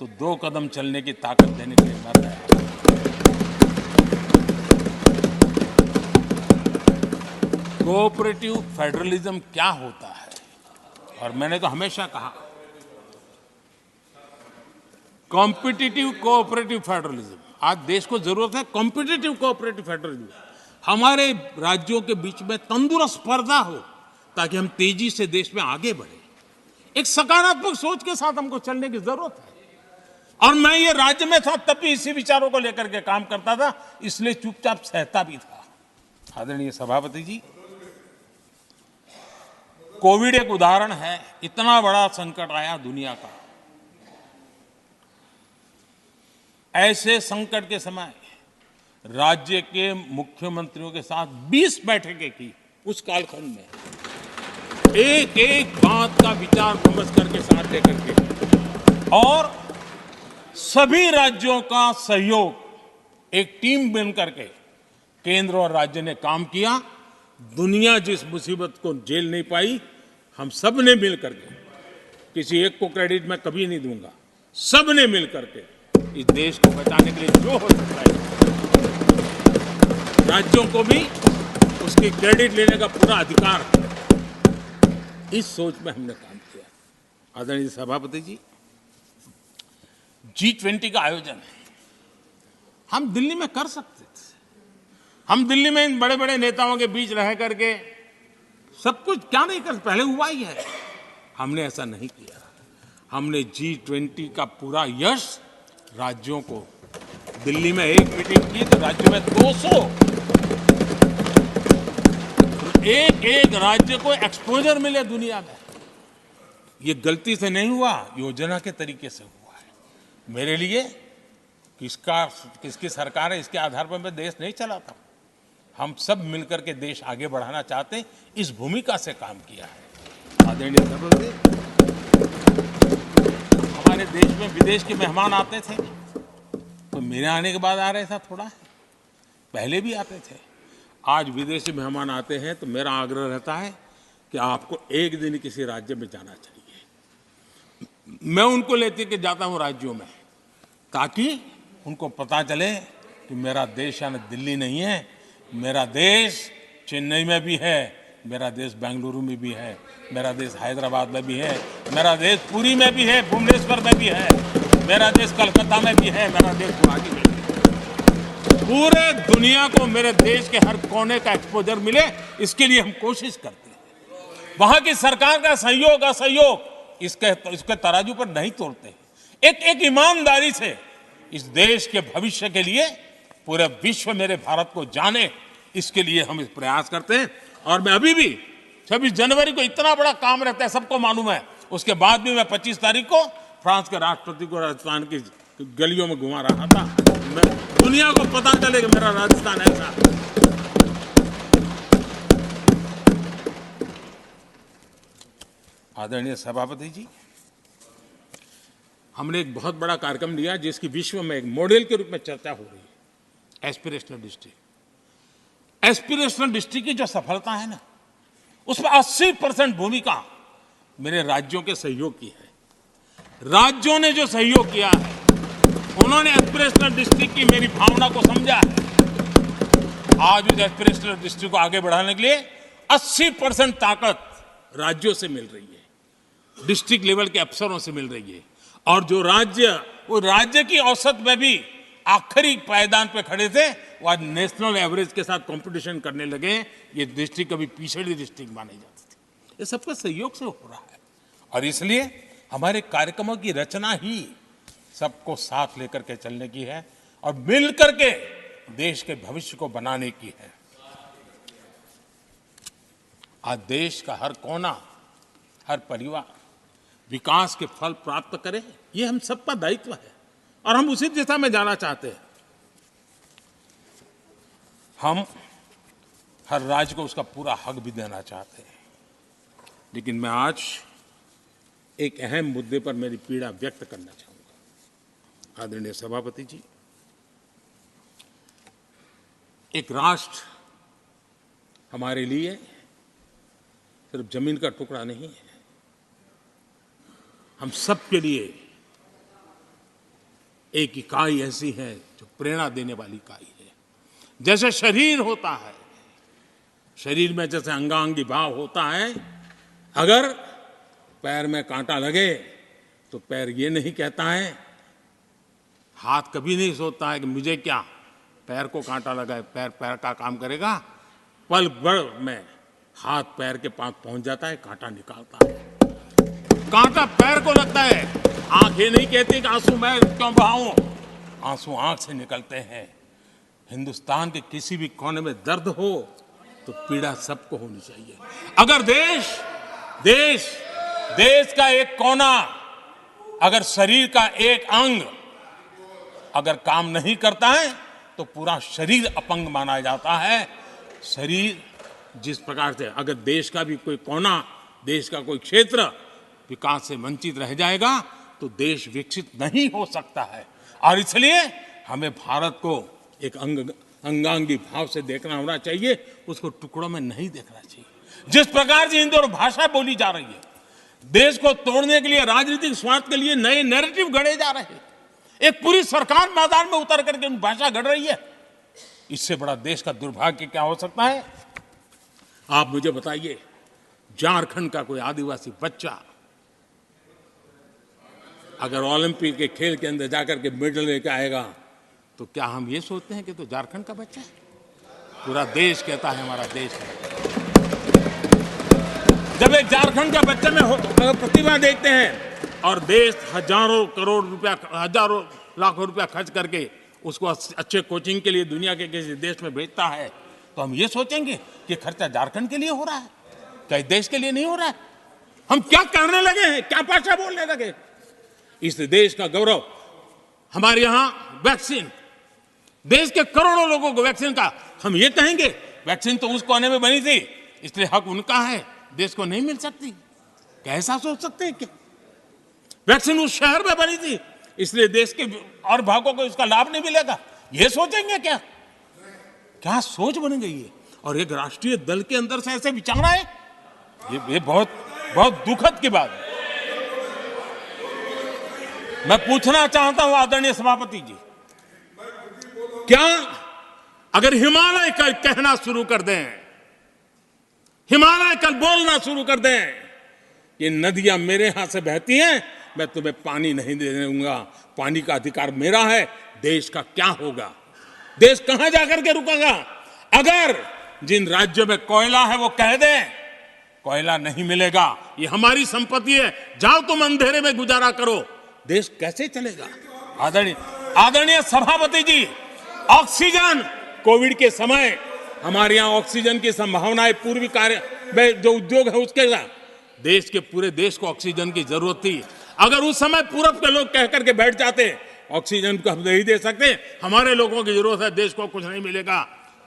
तो 2 कदम चलने की ताकत देने के लिए मैं तैयार हूं। कोऑपरेटिव फेडरलिज्म क्या होता है, और मैंने तो हमेशा कहा कॉम्पिटिटिव कोऑपरेटिव फेडरलिज्म। आज देश को जरूरत है कॉम्पिटिटिव कोऑपरेटिव फेडरलिज्म। हमारे राज्यों के बीच में तंदुरुस्त स्पर्धा हो ताकि हम तेजी से देश में आगे बढ़े। एक सकारात्मक सोच के साथ हमको चलने की जरूरत है। और मैं ये राज्य में था तब भी इसी विचारों को लेकर के काम करता था, इसलिए चुपचाप सहता भी था। आदरणीय सभापति जी, कोविड एक उदाहरण है। इतना बड़ा संकट आया दुनिया का, ऐसे संकट के समय राज्य के मुख्यमंत्रियों के साथ 20 बैठकें की उस कालखंड में, एक एक बात का विचार विमर्श करके साथ लेकर के, और सभी राज्यों का सहयोग, एक टीम बन करके केंद्र और राज्य ने काम किया। दुनिया जिस मुसीबत को झेल नहीं पाई, हम सब ने मिल करके, किसी एक को क्रेडिट मैं कभी नहीं दूंगा, सब ने मिल करके इस देश को बचाने के लिए जो हो सकता है, राज्यों को भी उसकी क्रेडिट लेने का पूरा अधिकार है। इस सोच में हमने काम किया। आदरणीय सभापति जी, G20 का आयोजन हम दिल्ली में कर सकते थे। हम दिल्ली में इन बड़े बड़े नेताओं के बीच रह करके सब कुछ क्या नहीं कर, पहले हुआ ही है। हमने ऐसा नहीं किया। हमने G20 का पूरा यश राज्यों को, दिल्ली में एक मीटिंग की तो राज्य में 200, एक एक राज्य को एक्सपोजर मिले दुनिया में। ये गलती से नहीं हुआ, योजना के तरीके से हुआ है। मेरे लिए किसकी सरकार है इसके आधार पर मैं देश नहीं चलाता। हम सब मिलकर के देश आगे बढ़ाना चाहते हैं, इस भूमिका से काम किया है। आदरणीय सभापति, हमारे देश में विदेश के मेहमान आते थे तो मेरे आने के बाद आ रहे था, थोड़ा पहले भी आते थे। आज विदेशी मेहमान आते हैं तो मेरा आग्रह रहता है कि आपको एक दिन किसी राज्य में जाना चाहिए। मैं उनको लेते के जाता हूं राज्यों में, ताकि उनको पता चले कि मेरा देश यानी दिल्ली नहीं है, मेरा देश चेन्नई में भी है, मेरा देश बेंगलुरु में भी है, मेरा देश हैदराबाद में भी है, मेरा देश पुरी में भी है, भुवनेश्वर में भी है, मेरा देश कलकत्ता में भी है, मेरा देश गुवाहाटी में भी है। पूरे दुनिया को मेरे देश के हर कोने का एक्सपोजर मिले, इसके लिए हम कोशिश करते हैं। वहां की सरकार का सहयोग असहयोग इसके तराजू पर नहीं तोड़ते। एक ईमानदारी से इस देश के भविष्य के लिए पूरे विश्व मेरे भारत को जाने, इसके लिए हम प्रयास करते हैं। और मैं अभी भी 26 जनवरी को इतना बड़ा काम रहता है, सबको मालूम है। उसके बाद भी मैं 25 तारीख को फ्रांस के राष्ट्रपति को राजस्थान की गलियों में घुमा रहा था। मैं दुनिया को पता चले कि मेरा राजस्थान ऐसा है। आदरणीय सभापति जी, हमने एक बहुत बड़ा कार्यक्रम लिया जिसकी विश्व में एक मॉडल के रूप में चर्चा हो रही है, एस्पिरेशनल डिस्ट्रिक्ट। एस्पिरेशनल डिस्ट्रिक्ट की जो सफलता है ना, उसमें 80% भूमिका मेरे राज्यों के सहयोग की है। राज्यों ने जो सहयोग किया है, उन्होंने एस्पिरेशनल डिस्ट्रिक्ट की मेरी भावना को समझा है। आज उस एस्पिरेशनल डिस्ट्रिक्ट को आगे बढ़ाने के लिए 80% ताकत राज्यों से मिल रही है, डिस्ट्रिक्ट लेवल के अफसरों से मिल रही है। और जो राज्य, वो राज्य की औसत में भी आखिरी पायदान पे खड़े थे, वो आज नेशनल एवरेज के साथ कंपटीशन करने लगे। ये डिस्ट्रिक्ट कभी पिछड़ी डिस्ट्रिक्ट मानी जाती थी। ये सबका सहयोग से हो रहा है। और इसलिए हमारे कार्यक्रमों की रचना ही सबको साथ लेकर के चलने की है और मिल करके देश के भविष्य को बनाने की है। आज देश का हर कोना, हर परिवार विकास के फल प्राप्त करे, ये हम सबका दायित्व है और हम उसी दिशा में जाना चाहते हैं। हम हर राज्य को उसका पूरा हक भी देना चाहते हैं। लेकिन मैं आज एक अहम मुद्दे पर मेरी पीड़ा व्यक्त करना चाहूंगा। आदरणीय सभापति जी, एक राष्ट्र हमारे लिए सिर्फ जमीन का टुकड़ा नहीं है, हम सब के लिए एक इकाई ऐसी है जो प्रेरणा देने वाली इकाई है। जैसे शरीर होता है, शरीर में जैसे अंगांगी भाव होता है, अगर पैर में कांटा लगे तो पैर ये नहीं कहता है, हाथ कभी नहीं सोचता है कि मुझे क्या, पैर को कांटा लगा है, पैर पैर का काम करेगा। पल भर में हाथ पैर के पास पहुंच जाता है, कांटा निकालता है। कांटा पैर को लगता है, आंख ये नहीं कहती कि आंसू मैं क्यों बहाऊं, आंसू आंख से निकलते हैं। हिंदुस्तान के किसी भी कोने में दर्द हो तो पीड़ा सबको होनी चाहिए। अगर देश का एक कोना, अगर शरीर का एक अंग अगर काम नहीं करता है तो पूरा शरीर अपंग माना जाता है। शरीर जिस प्रकार से, अगर देश का भी कोई कोना, देश का कोई क्षेत्र विकास से वंचित रह जाएगा तो देश विकसित नहीं हो सकता है। और इसलिए हमें भारत को एक अंगांगी भाव से देखना होना चाहिए, उसको टुकड़ों में नहीं देखना चाहिए। जिस प्रकार से हिंदी और भाषा बोली जा रही है, देश को तोड़ने के लिए, राजनीतिक स्वार्थ के लिए नए नैरेटिव गढ़े जा रहे हैं। एक पूरी सरकार मैदान में उतर करके भाषा गढ़ रही है। इससे बड़ा देश का दुर्भाग्य क्या हो सकता है? आप मुझे बताइए, झारखंड का कोई आदिवासी बच्चा अगर ओलंपिक के खेल के अंदर जाकर के मेडल लेकर आएगा तो क्या हम ये सोचते हैं कि तो झारखंड का बच्चा है? पूरा देश कहता है हमारा देश है। जब एक झारखंड का बच्चे में प्रतिभा देखते हैं और देश हजारों करोड़ रुपया, हजारों लाखों रुपया खर्च करके उसको अच्छे कोचिंग के लिए दुनिया के किसी देश में भेजता है, तो हम ये सोचेंगे कि खर्चा झारखंड के लिए हो रहा है, क्या देश के लिए नहीं हो रहा है? हम क्या करने लगे हैं, क्या भाषा बोलने लगे? इस देश का गौरव, हमारे यहां वैक्सीन, देश के करोड़ों लोगों को वैक्सीन का, हम ये कहेंगे वैक्सीन तो उस कोने में बनी थी इसलिए हक उनका है, देश को नहीं मिल सकती? कैसा सोच सकते हैं? क्या वैक्सीन उस शहर में बनी थी इसलिए देश के और भागों को इसका लाभ नहीं मिलेगा, ये सोचेंगे क्या? क्या सोच बन गई है? और एक राष्ट्रीय दल के अंदर से ऐसे विचार है, ये बहुत बहुत दुखद की बात है। मैं पूछना चाहता हूं आदरणीय सभापति जी, क्या अगर हिमालय कल कहना शुरू कर दें, हिमालय कल बोलना शुरू कर दें कि नदियां मेरे यहां से बहती हैं, मैं तुम्हें पानी नहीं दे दूंगा, पानी का अधिकार मेरा है, देश का क्या होगा? देश कहां जाकर के रुकेगा? अगर जिन राज्यों में कोयला है वो कह दें कोयला नहीं मिलेगा, ये हमारी संपत्ति है, जाओ तुम अंधेरे में गुजारा करो, देश कैसे चलेगा? आदरणीय सभापति जी, ऑक्सीजन कोविड के समय हमारे यहाँ ऑक्सीजन की संभावनाएं पूर्वी कार्य में जो उद्योग है उसके साथ देश के पूरे देश को ऑक्सीजन की जरूरत थी। अगर उस समय पूरब के लोग कह करके बैठ जाते ऑक्सीजन को हम नहीं दे सकते, हमारे लोगों की जरूरत है, देश को कुछ नहीं मिलेगा,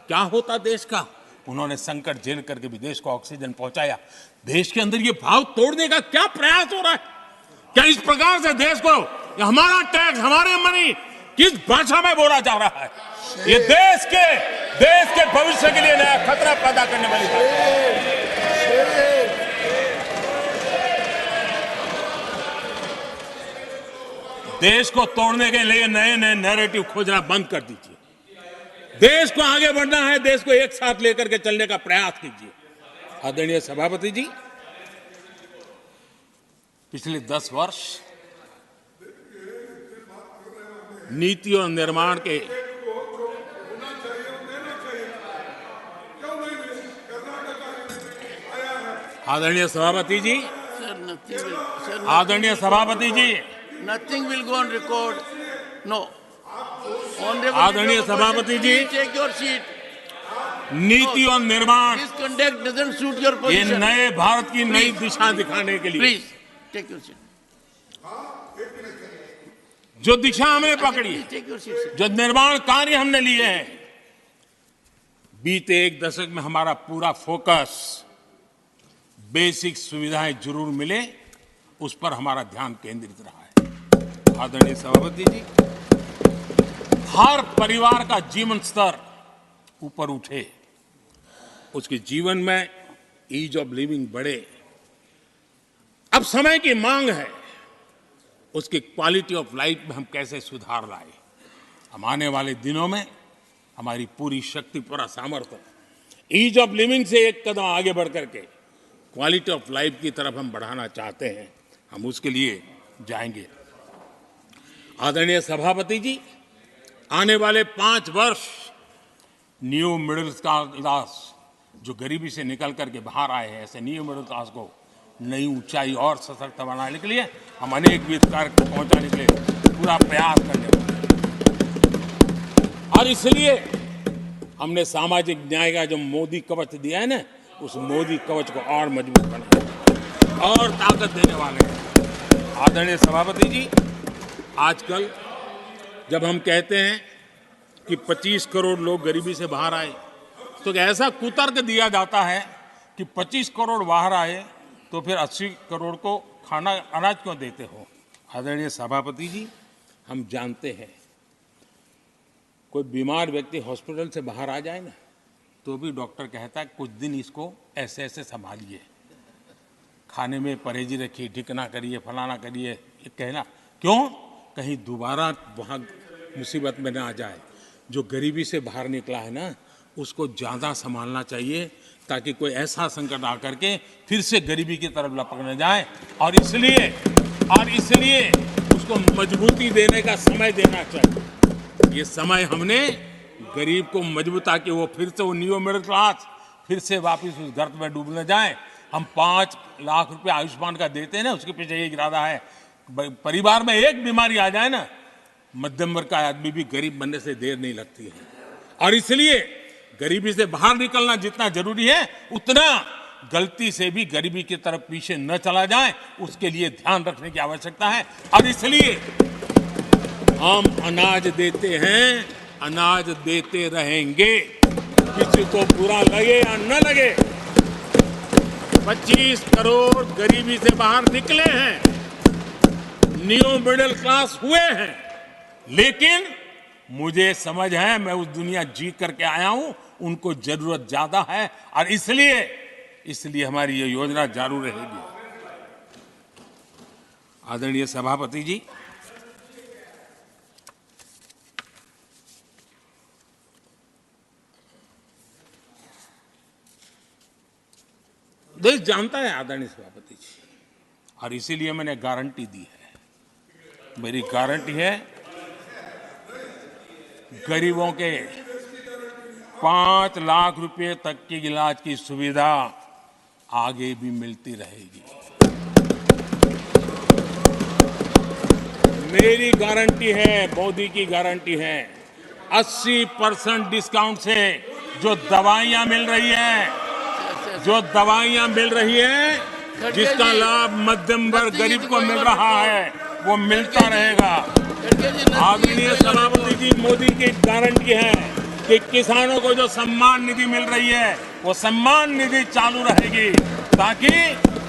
क्या होता देश का? उन्होंने संकट झेल करके भी देश को ऑक्सीजन पहुंचाया। देश के अंदर ये भाव तोड़ने का क्या प्रयास हो रहा है? क्या इस प्रकार से देश को हमारा टैक्स, हमारे मनी किस भाषा में बोला जा रहा है? ये देश के भविष्य के लिए नया खतरा पैदा करने वाली बात है। देश को तोड़ने के लिए नए नए नैरेटिव खोजना बंद कर दीजिए। देश को आगे बढ़ना है, देश को एक साथ लेकर के चलने का प्रयास कीजिए। आदरणीय सभापति जी, पिछले 10 वर्ष नीति और निर्माण के आदरणीय सभापति जी, आदरणीय सभापति जी, Nothing will go on record. No. आदरणीय सभापति जी, Take your seat. नीति और निर्माण This conduct doesn't suit your ये position. नए भारत की नई दिशा दिखाने के लिए Please take your seat. जो दिशा हमने पकड़ी है, Please take your seat, sir. जो निर्माण कार्य हमने लिए हैं, बीते 1 दशक में हमारा पूरा फोकस बेसिक सुविधाएं जरूर मिले उस पर हमारा ध्यान केंद्रित रहा है। आदरणीय सभापति जी, हर परिवार का जीवन स्तर ऊपर उठे, उसके जीवन में ईज ऑफ लिविंग बढ़े। अब समय की मांग है उसकी क्वालिटी ऑफ लाइफ में हम कैसे सुधार लाए। हम आने वाले दिनों में हमारी पूरी शक्ति, पूरा सामर्थ्य ईज ऑफ लिविंग से एक कदम आगे बढ़ करके क्वालिटी ऑफ लाइफ की तरफ हम बढ़ाना चाहते हैं। हम उसके लिए जाएंगे। आदरणीय सभापति जी, आने वाले 5 वर्ष न्यू मिडिल क्लास जो गरीबी से निकल करके बाहर आए हैं, ऐसे न्यू मिडिल क्लास को नई ऊंचाई और सशक्त बनाने के लिए हम अनेकविध कार्य पहुंचाने के लिए पूरा प्रयास करने वाले हैं। और इसलिए हमने सामाजिक न्याय का जो मोदी कवच दिया है ना, उस मोदी कवच को और मजबूत बनाने और ताकत देने वाले हैं। आदरणीय सभापति जी, आजकल जब हम कहते हैं कि 25 करोड़ लोग गरीबी से बाहर आए, तो ऐसा कुतर्क दिया जाता है कि 25 करोड़ बाहर आए तो फिर 80 करोड़ को खाना अनाज क्यों देते हो? आदरणीय सभापति जी, हम जानते हैं कोई बीमार व्यक्ति हॉस्पिटल से बाहर आ जाए ना, तो भी डॉक्टर कहता है कुछ दिन इसको ऐसे ऐसे संभालिए, खाने में परहेजी रखिए, ढिकना करिए, फलाना करिए, ये कहना क्यों? कहीं दोबारा वहाँ मुसीबत में ना आ जाए। जो गरीबी से बाहर निकला है ना, उसको ज़्यादा संभालना चाहिए ताकि कोई ऐसा संकट आकर के फिर से गरीबी की तरफ लपक न जाए। और इसलिए उसको मजबूती देने का समय देना चाहिए। ये समय हमने गरीब को मजबूत, ताकि वो फिर से वो न्यू मिडिल क्लास फिर से वापस उस गर्त में डूब न जाए। हम 5 लाख रुपए आयुष्मान का देते हैं ना, उसके पीछे ये इरादा है। परिवार में एक बीमारी आ जाए ना, मध्यम वर्ग का आदमी भी गरीब बनने से देर नहीं लगती है। और इसलिए गरीबी से बाहर निकलना जितना जरूरी है, उतना गलती से भी गरीबी की तरफ पीछे न चला जाए, उसके लिए ध्यान रखने की आवश्यकता है। और इसलिए हम अनाज देते हैं, अनाज देते रहेंगे, किसी को बुरा लगे या न लगे। 25 करोड़ गरीबी से बाहर निकले हैं, न्यू मिडिल क्लास हुए हैं, लेकिन मुझे समझ है, मैं उस दुनिया जी करके आया हूं, उनको जरूरत ज्यादा है। और इसलिए हमारी ये योजना जारी रहेगी। आदरणीय सभापति जी, देश जानता है आदरणीय सभापति जी, और इसीलिए मैंने गारंटी दी है। मेरी गारंटी है, गरीबों के 5 लाख रुपए तक की इलाज की सुविधा आगे भी मिलती रहेगी। मेरी गारंटी है, मोदी की गारंटी है। 80% डिस्काउंट से जो दवाइयां मिल रही हैं, जो दवाइयां मिल रही हैं, जिसका लाभ मध्यम वर्ग गरीब को मिल रहा है, वो मिलता रहेगा। आदरणीय सभापति जी, मोदी की गारंटी है कि किसानों को जो सम्मान निधि मिल रही है, वो सम्मान निधि चालू रहेगी ताकि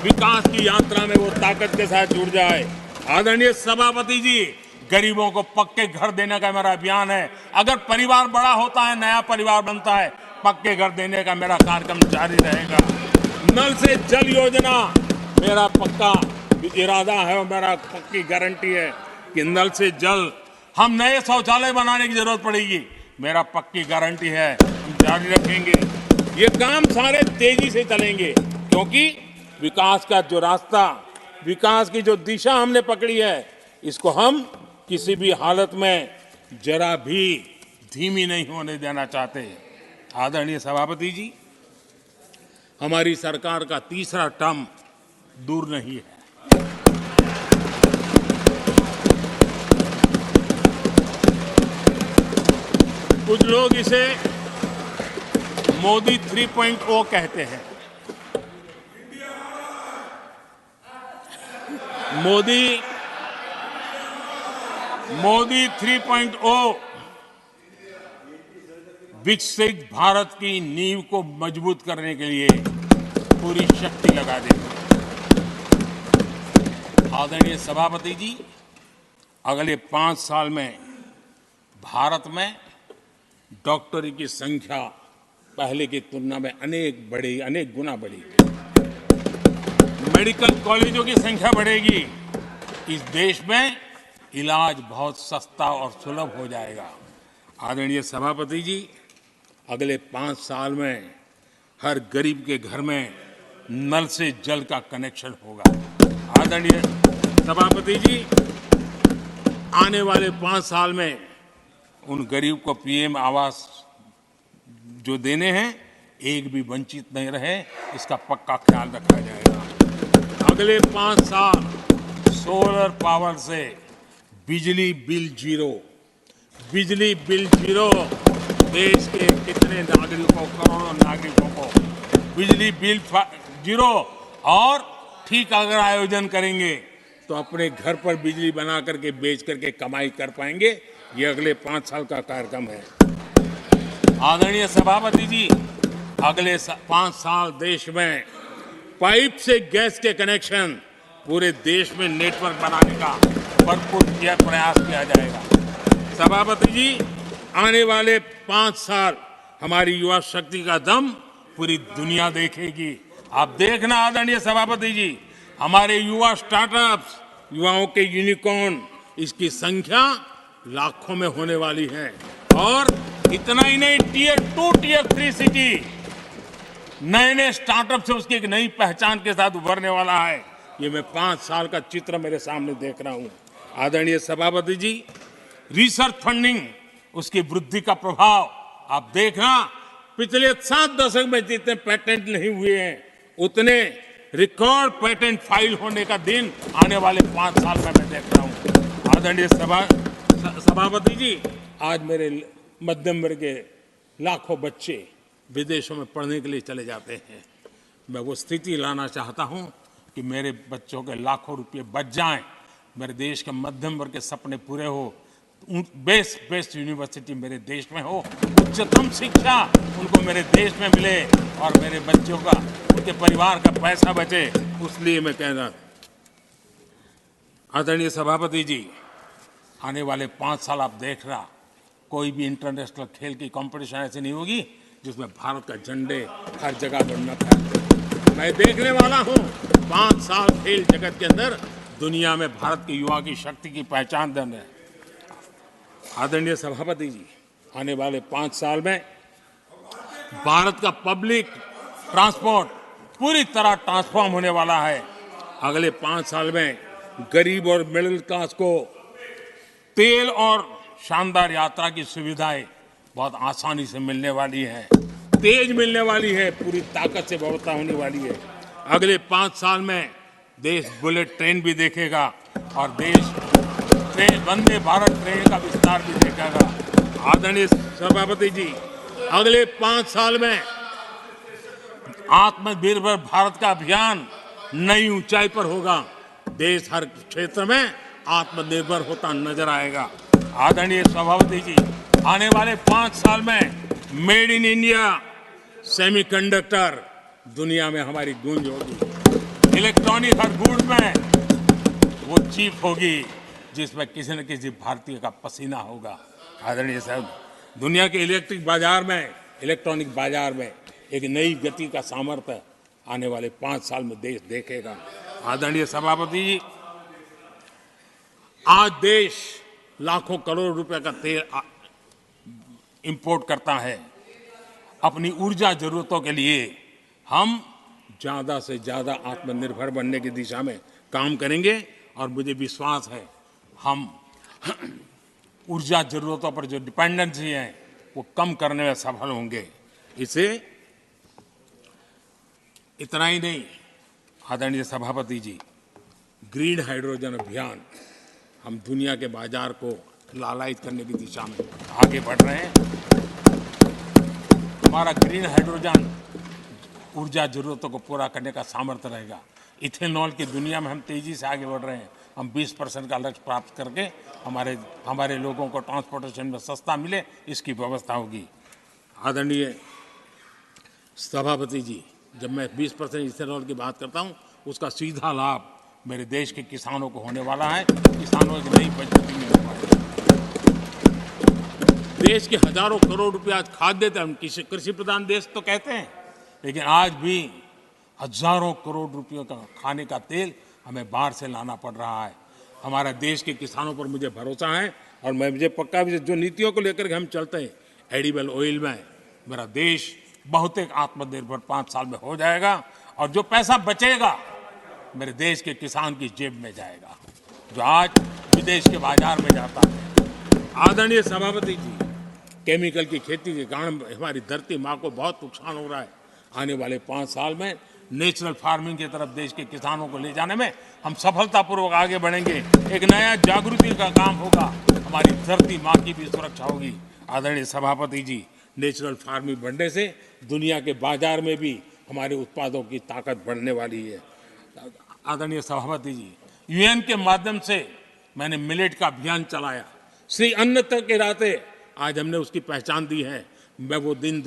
विकास की यात्रा में वो ताकत के साथ जुड़ जाए। आदरणीय सभापति जी, गरीबों को पक्के घर देने का मेरा अभियान है। अगर परिवार बड़ा होता है, नया परिवार बनता है, पक्के घर देने का मेरा कार्यक्रम जारी रहेगा। नल से जल योजना मेरा पक्का इरादा है और मेरा पक्की गारंटी है कि नल से जल, हम नए शौचालय बनाने की जरूरत पड़ेगी, मेरा पक्की गारंटी है, हम जारी रखेंगे। ये काम सारे तेजी से चलेंगे क्योंकि विकास का जो रास्ता, विकास की जो दिशा हमने पकड़ी है, इसको हम किसी भी हालत में जरा भी धीमी नहीं होने देना चाहते। आदरणीय सभापति जी, हमारी सरकार का तीसरा टर्म दूर नहीं है। कुछ लोग इसे मोदी 3.0 कहते हैं। मोदी 3.0 विकसित भारत की नींव को मजबूत करने के लिए पूरी शक्ति लगा देंगे। आदरणीय सभापति जी, अगले 5 साल में भारत में डॉक्टरी की संख्या पहले की तुलना में अनेक गुना बढ़ेगी। मेडिकल कॉलेजों की संख्या बढ़ेगी। इस देश में इलाज बहुत सस्ता और सुलभ हो जाएगा। आदरणीय सभापति जी, अगले 5 साल में हर गरीब के घर में नल से जल का कनेक्शन होगा। आदरणीय सभापति जी, आने वाले 5 साल में उन गरीब को पीएम आवास जो देने हैं, एक भी वंचित नहीं रहे, इसका पक्का ख्याल रखा जाएगा। अगले 5 साल सोलर पावर से बिजली बिल जीरो, बिजली बिल जीरो। देश के कितने नागरिकों, करोड़ों नागरिकों को बिजली बिल जीरो। और ठीक अगर आयोजन करेंगे तो अपने घर पर बिजली बना करके बेच करके कमाई कर पाएंगे। ये अगले 5 साल का कार्यक्रम है। आदरणीय सभापति जी, अगले 5 साल देश में पाइप से गैस के कनेक्शन, पूरे देश में नेटवर्क बनाने का भरपूर प्रयास किया जाएगा। सभापति जी, आने वाले 5 साल हमारी युवा शक्ति का दम पूरी दुनिया देखेगी। आप देखना आदरणीय सभापति जी, हमारे युवा स्टार्टअप्स, युवाओं के यूनिकॉर्न, इसकी संख्या लाखों में होने वाली है। और इतना ही नहीं, टियर 2, टियर 3 सिटी नए नए स्टार्टअप से उसकी एक नई पहचान के साथ उभरने वाला है। ये मैं 5 साल का चित्र मेरे सामने देख रहा हूं। आदरणीय सभापति जी, रिसर्च फंडिंग, उसकी वृद्धि का प्रभाव आप देखना। पिछले 7 दशक में जितने पेटेंट नहीं हुए हैं, उतने रिकॉर्ड पेटेंट फाइल होने का दिन आने वाले 5 साल में मैं देख रहा हूं। आदरणीय सभापति जी, आज मेरे मध्यम वर्ग के लाखों बच्चे विदेशों में पढ़ने के लिए चले जाते हैं। मैं वो स्थिति लाना चाहता हूं कि मेरे बच्चों के लाखों रुपए बच जाएं, मेरे देश के मध्यम वर्ग के सपने पूरे हो, बेस्ट यूनिवर्सिटी मेरे देश में हो, उच्चतम शिक्षा उनको मेरे देश में मिले और मेरे बच्चों का, उनके परिवार का पैसा बचे। इसलिए मैं कह रहा, आदरणीय सभापति जी, आने वाले 5 साल आप देख रहा, कोई भी इंटरनेशनल खेल की कंपटीशन ऐसी नहीं होगी जिसमें भारत का झंडे हर जगह पर न फहरे। मैं देखने वाला हूं 5 साल खेल जगत के अंदर दुनिया में भारत के युवा की शक्ति की पहचान देने। आदरणीय सभापति जी, आने वाले 5 साल में भारत का पब्लिक ट्रांसपोर्ट पूरी तरह ट्रांसफॉर्म होने वाला है। अगले 5 साल में गरीब और मिडिल क्लास को तेल और शानदार यात्रा की सुविधाएं बहुत आसानी से मिलने वाली है, तेज मिलने वाली है, पूरी ताकत से व्यवस्था होने वाली है। अगले 5 साल में देश बुलेट ट्रेन भी देखेगा और देश वंदे भारत ट्रेन का विस्तार भी देखेगा। आदरणीय सभापति जी, अगले 5 साल में आत्मनिर्भर भारत का अभियान नई ऊंचाई पर होगा। देश हर क्षेत्र में आत्मनिर्भर होता नजर आएगा। आदरणीय सभापति जी, आने वाले 5 साल में मेड इन इंडिया सेमीकंडक्टर दुनिया में हमारी गूंज होगी। इलेक्ट्रॉनिक हर गुड्स में वो चीप होगी जिसमें किसी न किसी भारतीय का पसीना होगा। आदरणीय साहब, दुनिया के इलेक्ट्रॉनिक बाजार में एक नई गति का सामर्थ्य आने वाले 5 साल में देश देखेगा। आदरणीय सभापति जी, आज देश लाखों करोड़ रुपए का तेल इंपोर्ट करता है। अपनी ऊर्जा जरूरतों के लिए हम ज्यादा से ज्यादा आत्मनिर्भर बनने की दिशा में काम करेंगे और मुझे विश्वास है हम ऊर्जा जरूरतों पर जो डिपेंडेंसी है वो कम करने में सफल होंगे। इसे इतना ही नहीं, आदरणीय सभापति जी, ग्रीन हाइड्रोजन अभियान हम दुनिया के बाजार को लालायित करने की दिशा में आगे बढ़ रहे हैं। हमारा ग्रीन हाइड्रोजन ऊर्जा जरूरतों को पूरा करने का सामर्थ्य रहेगा। इथेनॉल की दुनिया में हम तेजी से आगे बढ़ रहे हैं। हम 20% का लक्ष्य प्राप्त करके हमारे लोगों को ट्रांसपोर्टेशन में सस्ता मिले, इसकी व्यवस्था होगी। आदरणीय सभापति जी, जब मैं 20% इथेनॉल की बात करता हूं, उसका सीधा लाभ मेरे देश के किसानों को होने वाला है। किसानों की नई बचत मिलने वाली है। देश के हजारों करोड़ रुपए आज खाद्य तेल, हम कृषि प्रधान देश तो कहते हैं, लेकिन आज भी हजारों करोड़ रुपयों का खाने का तेल हमें बाहर से लाना पड़ रहा है। हमारे देश के किसानों पर मुझे भरोसा है और मुझे पक्का भी जो नीतियों को लेकर के हम चलते हैं, एडिबल ऑयल में मेरा देश बहुत एक आत्मनिर्भर 5 साल में हो जाएगा और जो पैसा बचेगा मेरे देश के किसान की जेब में जाएगा, जो आज विदेश के बाजार में जाता है। आदरणीय सभापति जी, केमिकल की खेती के कारण हमारी धरती माँ को बहुत नुकसान हो रहा है। आने वाले 5 साल में नेचुरल फार्मिंग की तरफ देश के किसानों को ले जाने में हम सफलतापूर्वक आगे बढ़ेंगे। एक नया जागृति का काम होगा, हमारी धरती माँ की भी सुरक्षा होगी। आदरणीय सभापति जी, नेचुरल फार्मिंग बढ़ने से दुनिया के बाजार में भी हमारे उत्पादों की ताकत बढ़ने वाली है। आदरणीय सभापति जी, यूएन के माध्यम से मैंने मिलेट का अभियान चलाया। श्री अन्न तक के राते आज हमने उसकी पहचान दी है। मैं वो दिन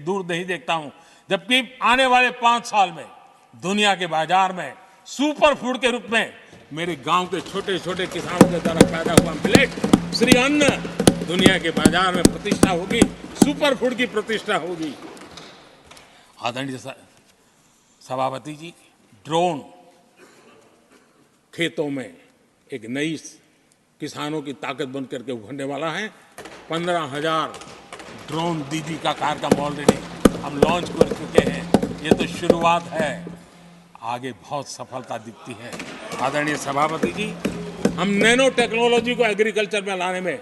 दूर नहीं देखता हूं जबकि आने वाले 5 साल में दुनिया के बाजार में सुपर फूड के रूप में मेरे गांव के छोटे छोटे किसानों के द्वारा पैदा हुआ मिलेट, श्री अन्न, दुनिया के बाजार में प्रतिष्ठा होगी, सुपर फूड की प्रतिष्ठा होगी। आदरणीय सभापति जी, ड्रोन खेतों में एक नई किसानों की ताकत बन करके उभरने वाला है। 15,000 ड्रोन दीदी का कार्यक्रम ऑलरेडी हम लॉन्च कर चुके हैं। ये तो शुरुआत है, आगे बहुत सफलता दिखती है। आदरणीय सभापति जी, हम नैनो टेक्नोलॉजी को एग्रीकल्चर में लाने में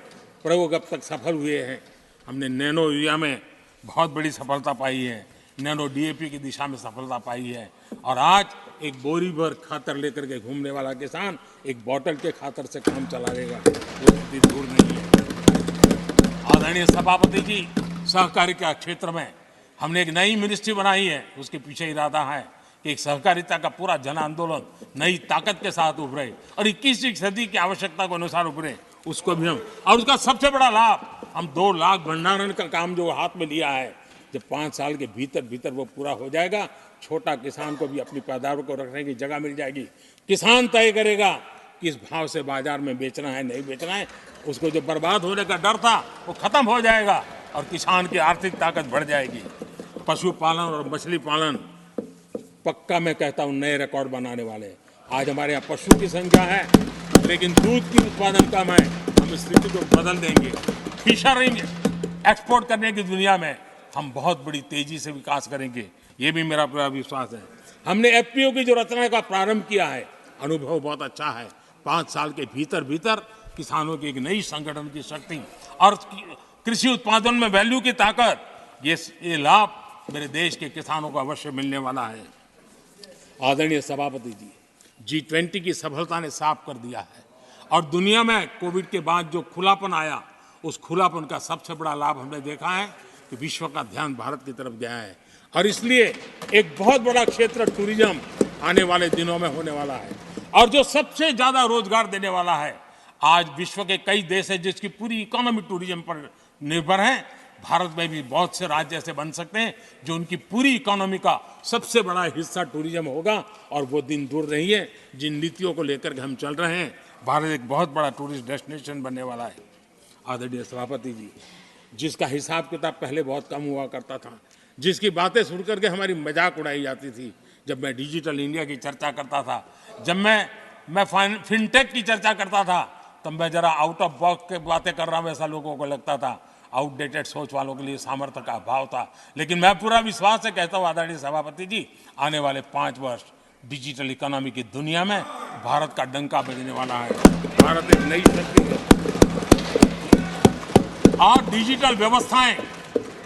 प्रयोग अब तक सफल हुए हैं। हमने नैनो यूरिया में बहुत बड़ी सफलता पाई है, नैनो डीएपी की दिशा में सफलता पाई है और आज एक बोरी भर खातर लेकर के घूमने वाला किसान एक बोतल के खातर से काम चला लेगा, वो स्थिति दूर नहीं है। आदरणीय सभापति जी, सहकारिता क्षेत्र में हमने एक नई मिनिस्ट्री बनाई है। उसके पीछे इरादा है कि एक सहकारिता का पूरा जन आंदोलन नई ताकत के साथ उभरे और 21वीं सदी की आवश्यकता के अनुसार उभरे, उसको भी हम, और उसका सबसे बड़ा लाभ हम 2 लाख भंडारण का काम जो हाथ में लिया है, जब 5 साल के भीतर वो पूरा हो जाएगा, छोटा किसान को भी अपनी पैदावार को रखने की जगह मिल जाएगी। किसान तय करेगा किस भाव से बाजार में बेचना है, नहीं बेचना है। उसको जो बर्बाद होने का डर था वो खत्म हो जाएगा और किसान की आर्थिक ताकत बढ़ जाएगी। पशुपालन और मछली पालन पक्का मैं कहता हूँ नए रिकॉर्ड बनाने वाले। आज हमारे यहाँ पशु की संख्या है लेकिन दूध की उत्पादन कम है। हम इस स्थिति को बदल देंगे। फिशरिंग एक्सपोर्ट करने की दुनिया में हम बहुत बड़ी तेजी से विकास करेंगे, ये भी मेरा पूरा विश्वास है। हमने एफपीओ की जो रचना का प्रारंभ किया है, अनुभव बहुत अच्छा है। 5 साल के भीतर किसानों की एक नई संगठन की शक्ति और कृषि उत्पादन में वैल्यू की ताकत, ये लाभ मेरे देश के किसानों को अवश्य मिलने वाला है। आदरणीय सभापति जी, G20 की सफलता ने साफ कर दिया है और दुनिया में कोविड के बाद जो खुलापन आया उस खुलापन का सबसे बड़ा लाभ हमने देखा है कि विश्व का ध्यान भारत की तरफ गया है और इसलिए एक बहुत बड़ा क्षेत्र टूरिज्म आने वाले दिनों में होने वाला है और जो सबसे ज्यादा रोजगार देने वाला है। आज विश्व के कई देश हैं जिसकी पूरी इकोनॉमी टूरिज्म पर निर्भर है। भारत में भी बहुत से राज्य ऐसे बन सकते हैं जो उनकी पूरी इकोनॉमी का सबसे बड़ा हिस्सा टूरिज्म होगा और वो दिन दूर नहीं है जिन नीतियों को लेकर के हम चल रहे हैं। भारत एक बहुत बड़ा टूरिस्ट डेस्टिनेशन बनने वाला है। आदरणीय सभापति जी, जिसका हिसाब किताब पहले बहुत कम हुआ करता था, जिसकी बातें सुन करके हमारी मजाक उड़ाई जाती थी, जब मैं डिजिटल इंडिया की चर्चा करता था, जब मैं फिनटेक की चर्चा करता था, तब मैं जरा आउट ऑफ बॉक्स की बातें कर रहा हूं ऐसा लोगों को लगता था। आउटडेटेड सोच वालों के लिए सामर्थ्य का अभाव था। लेकिन मैं पूरा विश्वास से कहता हूं आदरणीय सभापति जी, आने वाले 5 वर्ष डिजिटल इकोनॉमी की दुनिया में भारत का डंका बजने वाला है। भारत एक नई शक्ति है और डिजिटल व्यवस्थाएं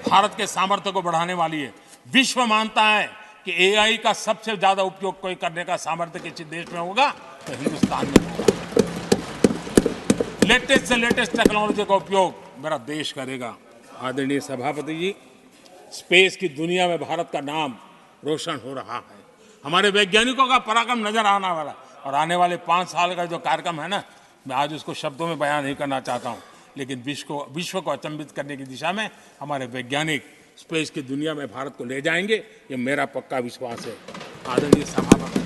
भारत के सामर्थ्य को बढ़ाने वाली है। विश्व मानता है कि एआई का सबसे ज्यादा उपयोग कोई करने का सामर्थ्य किसी देश में होगा तो हिंदुस्तान में होगा। लेटेस्ट से लेटेस्ट टेक्नोलॉजी का उपयोग मेरा देश करेगा। आदरणीय सभापति जी, स्पेस की दुनिया में भारत का नाम रोशन हो रहा है। हमारे वैज्ञानिकों का पराक्रम नजर आने वाला और आने वाले 5 साल का जो कार्यक्रम है ना, मैं आज उसको शब्दों में बयान नहीं करना चाहता हूं, लेकिन विश्व को अचंभित करने की दिशा में हमारे वैज्ञानिक स्पेस की दुनिया में भारत को ले जाएंगे, ये मेरा पक्का विश्वास है। आदरणीय सभापति,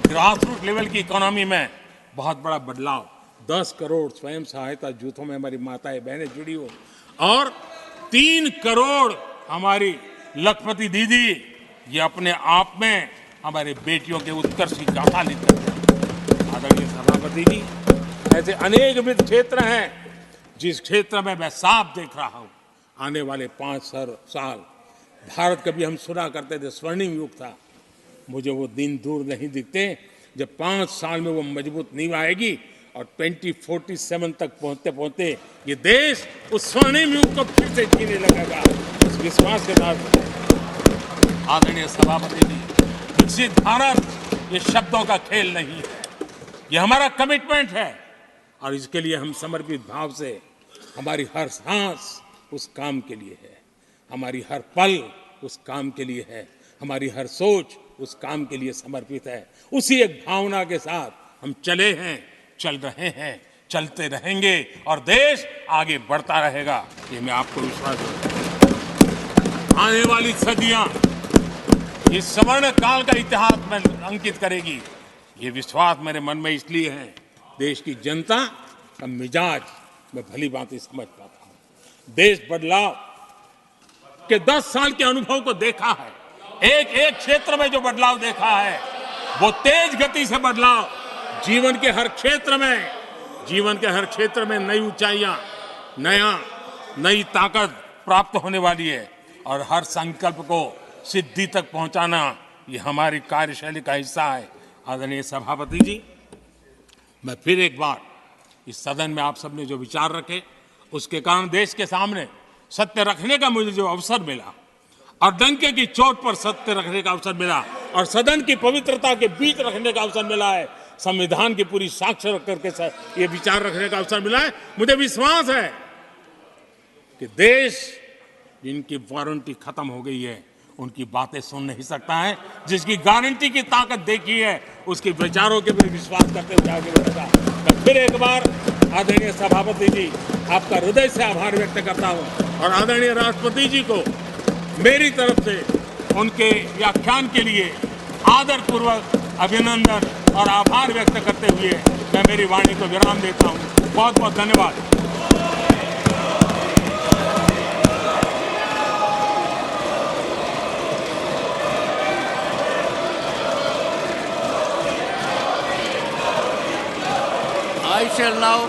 ग्रासरूट लेवल की इकोनॉमी में बहुत बड़ा बदलाव, 10 करोड़ स्वयं सहायता जूथों में हमारी माताएं बहनें जुड़ी हो और 3 करोड़ हमारी लखपति दीदी, ये अपने आप में हमारे बेटियों के उत्कर्ष की गाथा लिख करते हैं। आदरणीय सभापति जी, ऐसे अनेक विविध क्षेत्र हैं जिस क्षेत्र में मैं साफ देख रहा हूं आने वाले 5 साल भारत, कभी हम सुना करते थे स्वर्णिम युग था, मुझे वो दिन दूर नहीं दिखते जब 5 साल में वो मजबूत नींव आएगी और 2047 तक पहुंचते पहुंचते ये देश उस स्वर्णिम युग को फिर से जीने लगेगा। उस विश्वास के साथ आदरणीय सभापति जी, विकसित भारत ये शब्दों का खेल नहीं है, ये हमारा कमिटमेंट है और इसके लिए हम समर्पित भाव से, हमारी हर सांस उस काम के लिए है, हमारी हर पल उस काम के लिए है, हमारी हर सोच उस काम के लिए समर्पित है। उसी एक भावना के साथ हम चले हैं, चल रहे हैं, चलते रहेंगे और देश आगे बढ़ता रहेगा, ये मैं आपको विश्वास देता हूं। आने वाली सदियां इस स्वर्ण काल का इतिहास में अंकित करेगी, ये विश्वास मेरे मन में इसलिए है, देश की जनता का मिजाज मैं भली भांति समझ पाता हूं। देश बदलाव के 10 साल के अनुभव को देखा है, एक क्षेत्र में जो बदलाव देखा है वो तेज गति से बदलाव जीवन के हर क्षेत्र में नई ऊंचाइयां, नई ताकत प्राप्त होने वाली है और हर संकल्प को सिद्धि तक पहुंचाना ये हमारी कार्यशैली का हिस्सा है। आदरणीय सभापति जी, मैं फिर एक बार इस सदन में आप सबने जो विचार रखे उसके कारण देश के सामने सत्य रखने का मुझे जो अवसर मिला और डंके की चोट पर सत्य रखने का अवसर मिला और सदन की पवित्रता के बीच रखने का अवसर मिला है, संविधान की पूरी साक्ष्य रख करके ये विचार रखने का अवसर मिला है। मुझे विश्वास है कि देश जिनकी वारंटी खत्म हो गई है उनकी बातें सुन नहीं सकता है, जिसकी गारंटी की ताकत देखी है उसके विचारों के भी विश्वास करते हुए आगे बढ़ेगा। मैं फिर एक बार आदरणीय सभापति जी आपका हृदय से आभार व्यक्त करता हूं और आदरणीय राष्ट्रपति जी को मेरी तरफ से उनके व्याख्यान के लिए आदरपूर्वक अभिनंदन और आभार व्यक्त करते हुए मैं मेरी वाणी को विराम देता हूं। बहुत बहुत धन्यवाद। I shall now